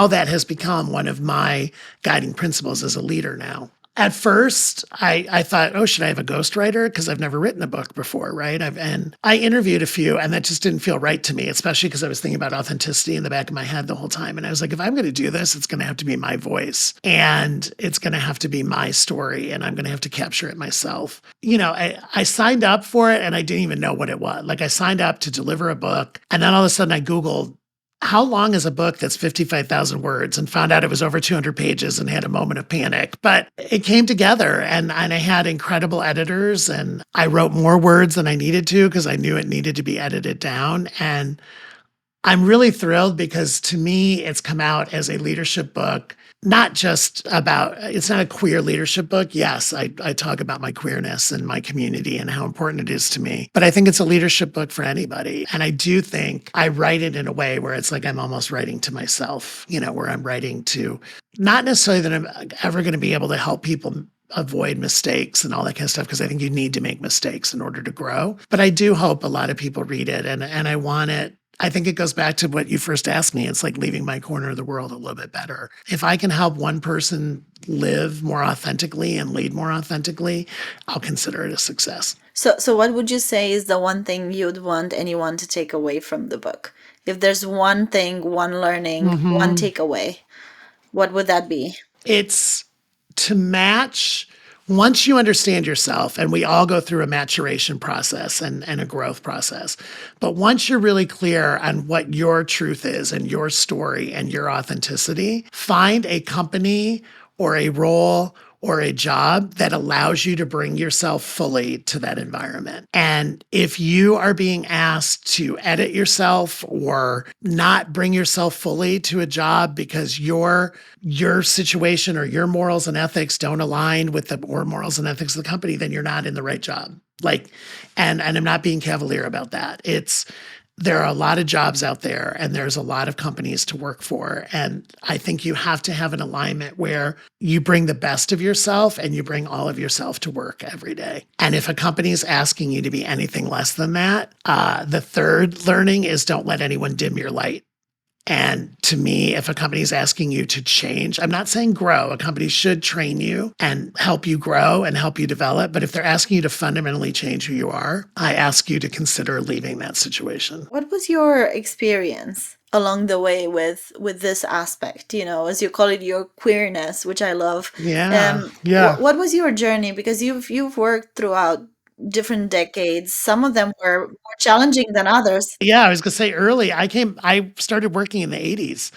that has become one of my guiding principles as a leader now. At first, I thought, oh, should I have a ghostwriter? Because I've never written a book before, right? And I interviewed a few, and that just didn't feel right to me, especially because I was thinking about authenticity in the back of my head the whole time. And I was like, if I'm going to do this, it's going to have to be my voice, and it's going to have to be my story, and I'm going to have to capture it myself. I signed up for it, and I didn't even know what it was. Like I signed up to deliver a book, and then all of a sudden I Googled, how long is a book that's 55,000 words, and found out it was over 200 pages and had a moment of panic. But it came together, and I had incredible editors, and I wrote more words than I needed to because I knew it needed to be edited down. And I'm really thrilled because to me, it's come out as a leadership book, not just about, it's not a queer leadership book. Yes, I talk about my queerness and my community and how important it is to me, but I think it's a leadership book for anybody. And I do think I write it in a way where it's like I'm almost writing to myself, where I'm writing to, not necessarily that I'm ever going to be able to help people avoid mistakes and all that kind of stuff, because I think you need to make mistakes in order to grow. But I do hope a lot of people read it, and I want it. I think it goes back to what you first asked me. It's like leaving my corner of the world a little bit better. If I can help one person live more authentically and lead more authentically, I'll consider it a success. So what would you say is the one thing you'd want anyone to take away from the book? If there's one thing, one learning, one takeaway, what would that be? It's to match. Once you understand yourself, and we all go through a maturation process and a growth process, but once you're really clear on what your truth is and your story and your authenticity, find a company or a role or a job that allows you to bring yourself fully to that environment. And if you are being asked to edit yourself or not bring yourself fully to a job because your situation or your morals and ethics don't align with the morals and ethics of the company, then you're not in the right job. And I'm not being cavalier about that. There are a lot of jobs out there, and there's a lot of companies to work for. And I think you have to have an alignment where you bring the best of yourself and you bring all of yourself to work every day. And if a company is asking you to be anything less than that, the third learning is don't let anyone dim your light. And to me, if a company is asking you to change, I'm not saying grow. A company should train you and help you grow and help you develop. But if they're asking you to fundamentally change who you are, I ask you to consider leaving that situation. What was your experience along the way with this aspect, as you call it, your queerness, which I love? Yeah. Yeah. What was your journey? Because you've worked throughout different decades. Some of them were more challenging than others. Yeah, I was gonna say early. I started working in the 80s,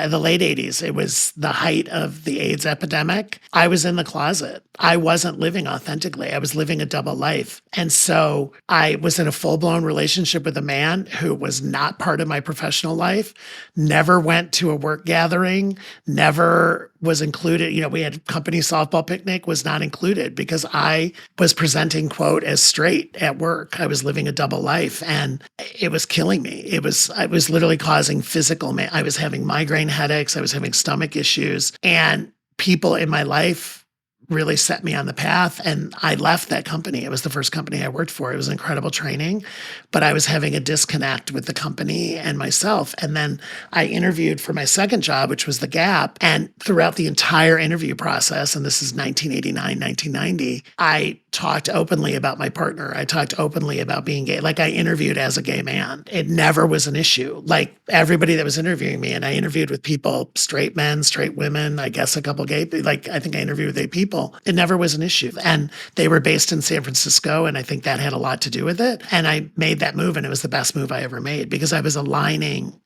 in the late 80s. It was the height of the AIDS epidemic. I was in the closet. I wasn't living authentically. I was living a double life. And so I was in a full blown relationship with a man who was not part of my professional life, never went to a work gathering, never was included. We had company softball picnic, was not included because I was presenting, quote, as straight at work. I was living a double life and it was killing me. I was literally causing I was having migraine headaches. I was having stomach issues, and people in my life really set me on the path. And I left that company. It was the first company I worked for. It was incredible training, but I was having a disconnect with the company and myself. And then I interviewed for my second job, which was the Gap. And throughout the entire interview process, and this is 1989, 1990, I talked openly about my partner. I talked openly about being gay. Like I interviewed as a gay man. It never was an issue. Like everybody that was interviewing me, and I interviewed with people, straight men, straight women, I guess a couple gay, like I think I interviewed with 8 people. It never was an issue. And they were based in San Francisco. And I think that had a lot to do with it. And I made that move, and it was the best move I ever made because I was aligning.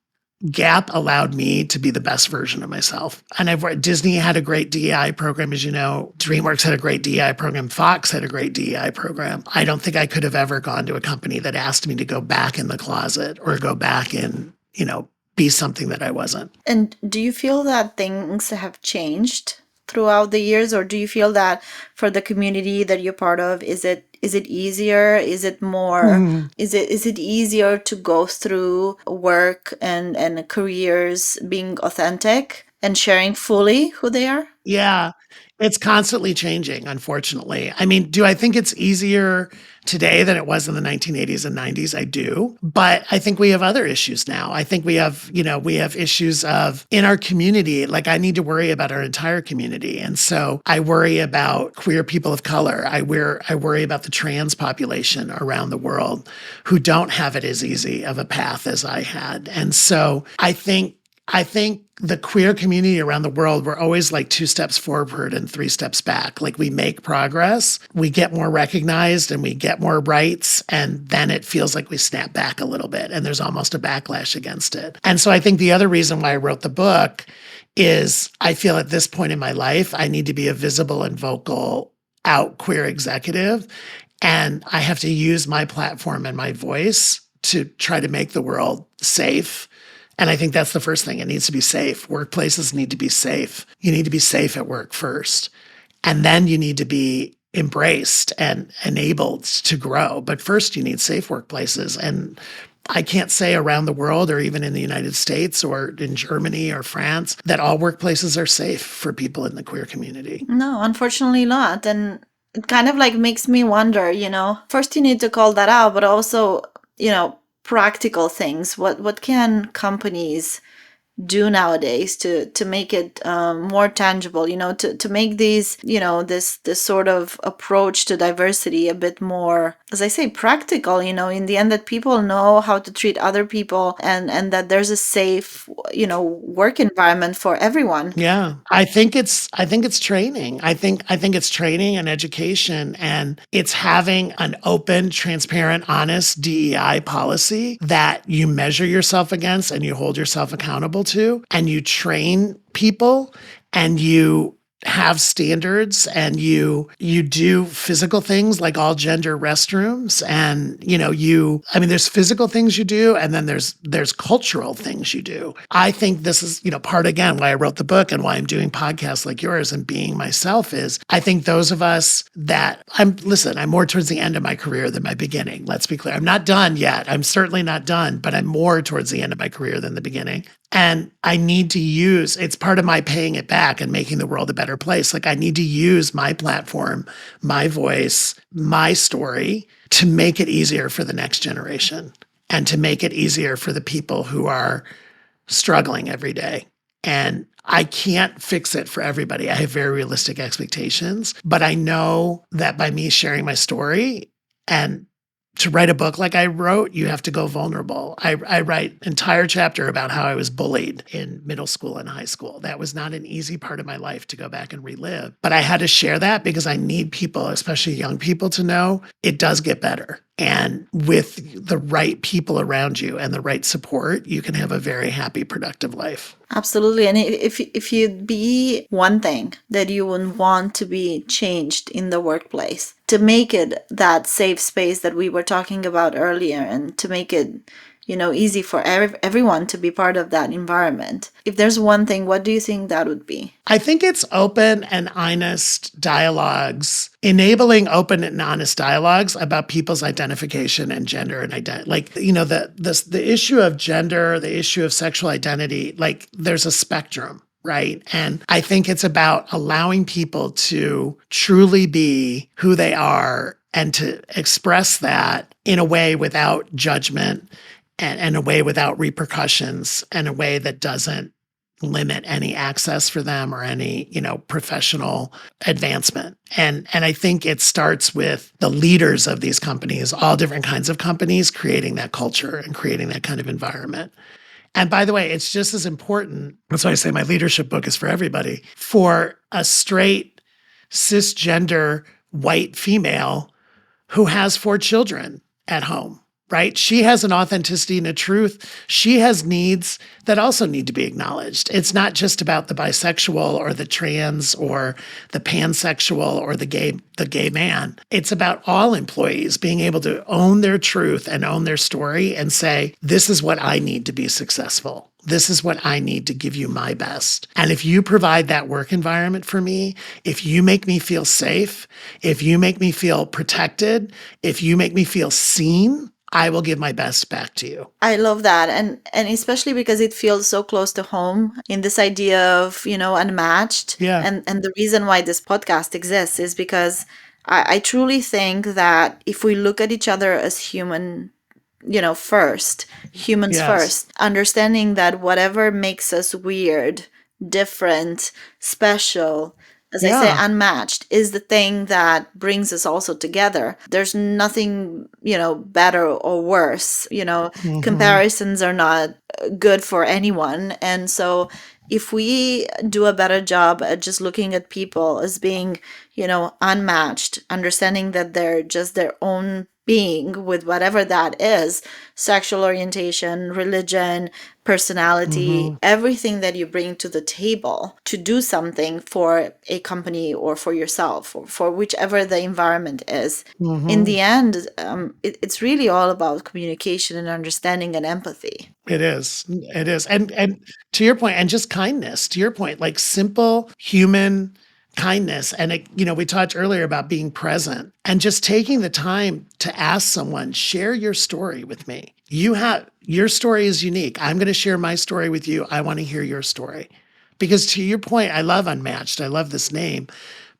Gap allowed me to be the best version of myself. And Disney had a great DEI program, as you know. DreamWorks had a great DEI program. Fox had a great DEI program. I don't think I could have ever gone to a company that asked me to go back in the closet or go back and, be something that I wasn't. And do you feel that things have changed throughout the years, or do you feel that for the community that you're part of, is it easier? Is it more? Is it easier to go through work and careers being authentic and sharing fully who they are? Yeah, it's constantly changing, unfortunately. I mean, do I think it's easier today than it was in the 1980s and 90s? I do. But I think we have other issues now. I think we have issues of in our community, like I need to worry about our entire community. And so I worry about queer people of color. I worry about the trans population around the world who don't have it as easy of a path as I had. And so I think the queer community around the world, we're always like 2 steps forward and 3 steps back. Like we make progress, we get more recognized and we get more rights. And then it feels like we snap back a little bit and there's almost a backlash against it. And so I think the other reason why I wrote the book is I feel at this point in my life, I need to be a visible and vocal out queer executive. And I have to use my platform and my voice to try to make the world safe. And I think that's the first thing. It needs to be safe. Workplaces need to be safe. You need to be safe at work first. And then you need to be embraced and enabled to grow. But first, you need safe workplaces. And I can't say around the world or even in the United States or in Germany or France that all workplaces are safe for people in the queer community. No, unfortunately not. And it kind of like makes me wonder, first you need to call that out, but also, practical things. What can companies do nowadays to make it more tangible, to make these, this sort of approach to diversity a bit more, as I say, practical, in the end, that people know how to treat other people and that there's a safe, work environment for everyone. Yeah. I think it's training. I think it's training and education, and it's having an open, transparent, honest DEI policy that you measure yourself against and you hold yourself accountable to, and you train people and you have standards and you do physical things like all gender restrooms, and there's physical things you do and then there's cultural things you do. I think this is part again why I wrote the book and why I'm doing podcasts like yours and being myself is I think those of us that I'm more towards the end of my career than my beginning. Let's be clear. I'm not done yet. I'm certainly not done, but I'm more towards the end of my career than the beginning. And I need to it's part of my paying it back and making the world a better place. Like I need to use my platform, my voice, my story to make it easier for the next generation and to make it easier for the people who are struggling every day. And I can't fix it for everybody. I have very realistic expectations, but I know that by me sharing my story and to write a book like I wrote, you have to go vulnerable. I write an entire chapter about how I was bullied in middle school and high school. That was not an easy part of my life to go back and relive. But I had to share that because I need people, especially young people, to know it does get better. And with the right people around you and the right support, you can have a very happy, productive life. Absolutely. And if you'd be one thing that you would want to be changed in the workplace to make it that safe space that we were talking about earlier, and to make it, easy for everyone to be part of that environment. If there's one thing, what do you think that would be? I think it's open and honest dialogues, enabling open and honest dialogues about people's identification and gender and identity. Like, the issue of gender, the issue of sexual identity, like there's a spectrum, right? And I think it's about allowing people to truly be who they are and to express that in a way without judgment and a way without repercussions, and a way that doesn't limit any access for them or any, professional advancement. And I think it starts with the leaders of these companies, all different kinds of companies, creating that culture and creating that kind of environment. And by the way, it's just as important. That's why I say my leadership book is for everybody. For a straight, cisgender, white female who has 4 children at home, right? She has an authenticity and a truth. She has needs that also need to be acknowledged. It's not just about the bisexual or the trans or the pansexual or the gay man. It's about all employees being able to own their truth and own their story and say, this is what I need to be successful. This is what I need to give you my best. And if you provide that work environment for me, if you make me feel safe, if you make me feel protected, if you make me feel seen, I will give my best back to you. I love that. And especially because it feels so close to home in this idea of, unmatched. Yeah. And the reason why this podcast exists is because I truly think that if we look at each other as humans Yes. first, understanding that whatever makes us weird, different, special, as I say, unmatched, is the thing that brings us also together. There's nothing, better or worse. Comparisons are not good for anyone. And so if we do a better job at just looking at people as being, unmatched, understanding that they're just their own being with whatever that is, sexual orientation, religion, personality, everything that you bring to the table to do something for a company or for yourself or for whichever the environment is. In the end, it's really all about communication and understanding and empathy. It is. It is. And to your point, and just kindness, to your point, like simple human kindness. And, we talked earlier about being present and just taking the time to ask someone, share your story with me. Your story is unique. I'm going to share my story with you. I want to hear your story. Because to your point, I love Unmatched. I love this name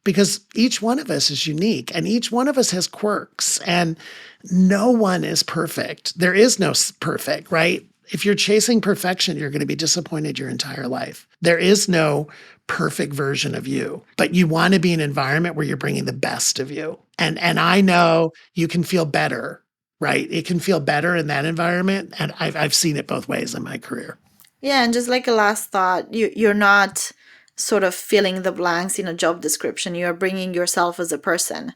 because each one of us is unique and each one of us has quirks and no one is perfect. There is no perfect, right? If you're chasing perfection, you're going to be disappointed your entire life. There is no perfect version of you, but you want to be in an environment where you're bringing the best of you. And I know you can feel better, right? It can feel better in that environment. And I've seen it both ways in my career. Yeah. And just like a last thought, you're not sort of filling the blanks in a job description. You're bringing yourself as a person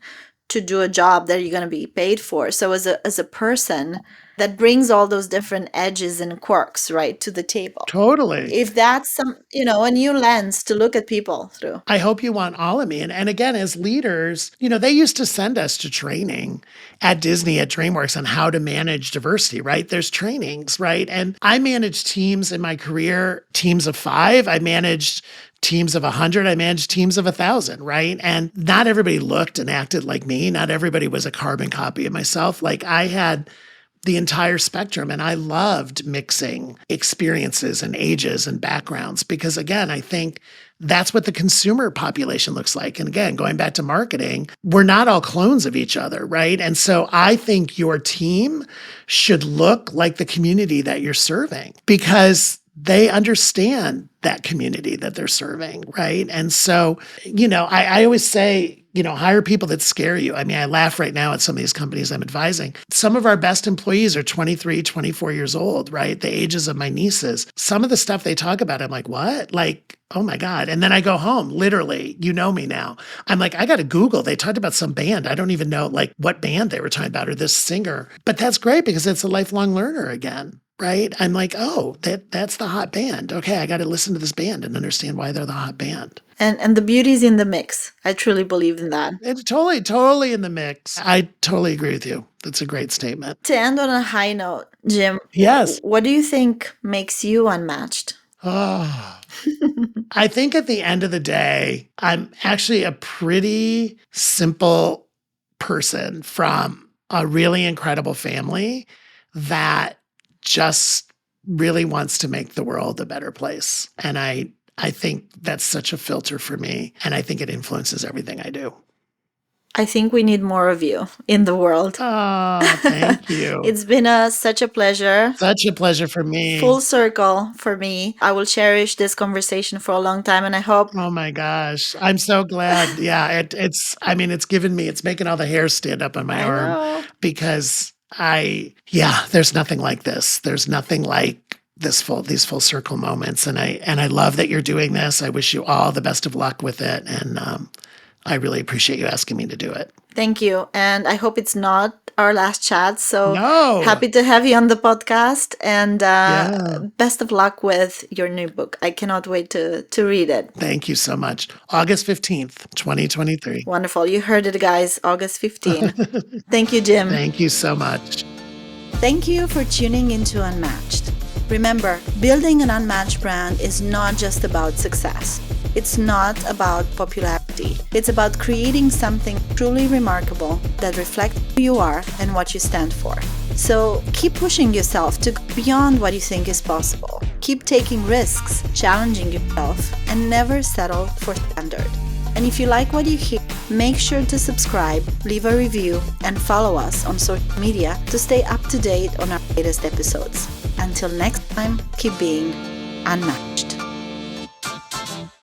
to do a job that you're going to be paid for. So as a person that brings all those different edges and quirks, right, to the table. Totally. If that's a new lens to look at people through. I hope you want all of me. And again, as leaders, they used to send us to training at Disney, at DreamWorks on how to manage diversity, right? There's trainings, right? And I managed teams in my career, teams of 5. I managed teams of 100. I managed teams of 1,000, right? And not everybody looked and acted like me. Not everybody was a carbon copy of myself. Like I had the entire spectrum. And I loved mixing experiences and ages and backgrounds because, again, I think that's what the consumer population looks like. And again, going back to marketing, we're not all clones of each other, right? And so I think your team should look like the community that you're serving because they understand that community that they're serving, right? And so, I always say, hire people that scare you. I mean, I laugh right now at some of these companies I'm advising. Some of our best employees are 23, 24 years old, right? The ages of my nieces. Some of the stuff they talk about, I'm like, what? Like, oh my God. And then I go home, literally, you know me now. I'm like, I got to Google. They talked about some band. I don't even know like what band they were talking about or this singer. But that's great because it's a lifelong learner again. Right? I'm like, oh, that's the hot band. Okay, I got to listen to this band and understand why they're the hot band. And the beauty's in the mix. I truly believe in that. It's totally in the mix. I totally agree with you. That's a great statement. To end on a high note, Jim, yes. What do you think makes you unmatched? Oh, I think at the end of the day, I'm actually a pretty simple person from a really incredible family that just really wants to make the world a better place. And I think that's such a filter for me. And I think it influences everything I do. I think we need more of you in the world. Oh, thank you. It's been such a pleasure. Such a pleasure for me. Full circle for me. I will cherish this conversation for a long time, and I hope. Oh my gosh. I'm so glad. Yeah, it's making all the hair stand up on my arm because there's nothing like this. There's nothing like these full circle moments. And I love that you're doing this. I wish you all the best of luck with it. And I really appreciate you asking me to do it. Thank you. And I hope it's not our last chat. So no. Happy to have you on the podcast, and best of luck with your new book. I cannot wait to read it. Thank you so much. August 15th, 2023. Wonderful. You heard it, guys. August 15th. Thank you, Jim. Thank you so much. Thank you for tuning into Unmatched. Remember, building an unmatched brand is not just about success. It's not about popularity. It's about creating something truly remarkable that reflects who you are and what you stand for. So keep pushing yourself to go beyond what you think is possible. Keep taking risks, challenging yourself, and never settle for standard. And if you like what you hear, make sure to subscribe, leave a review, and follow us on social media to stay up to date on our latest episodes. Until next time, keep being unmatched.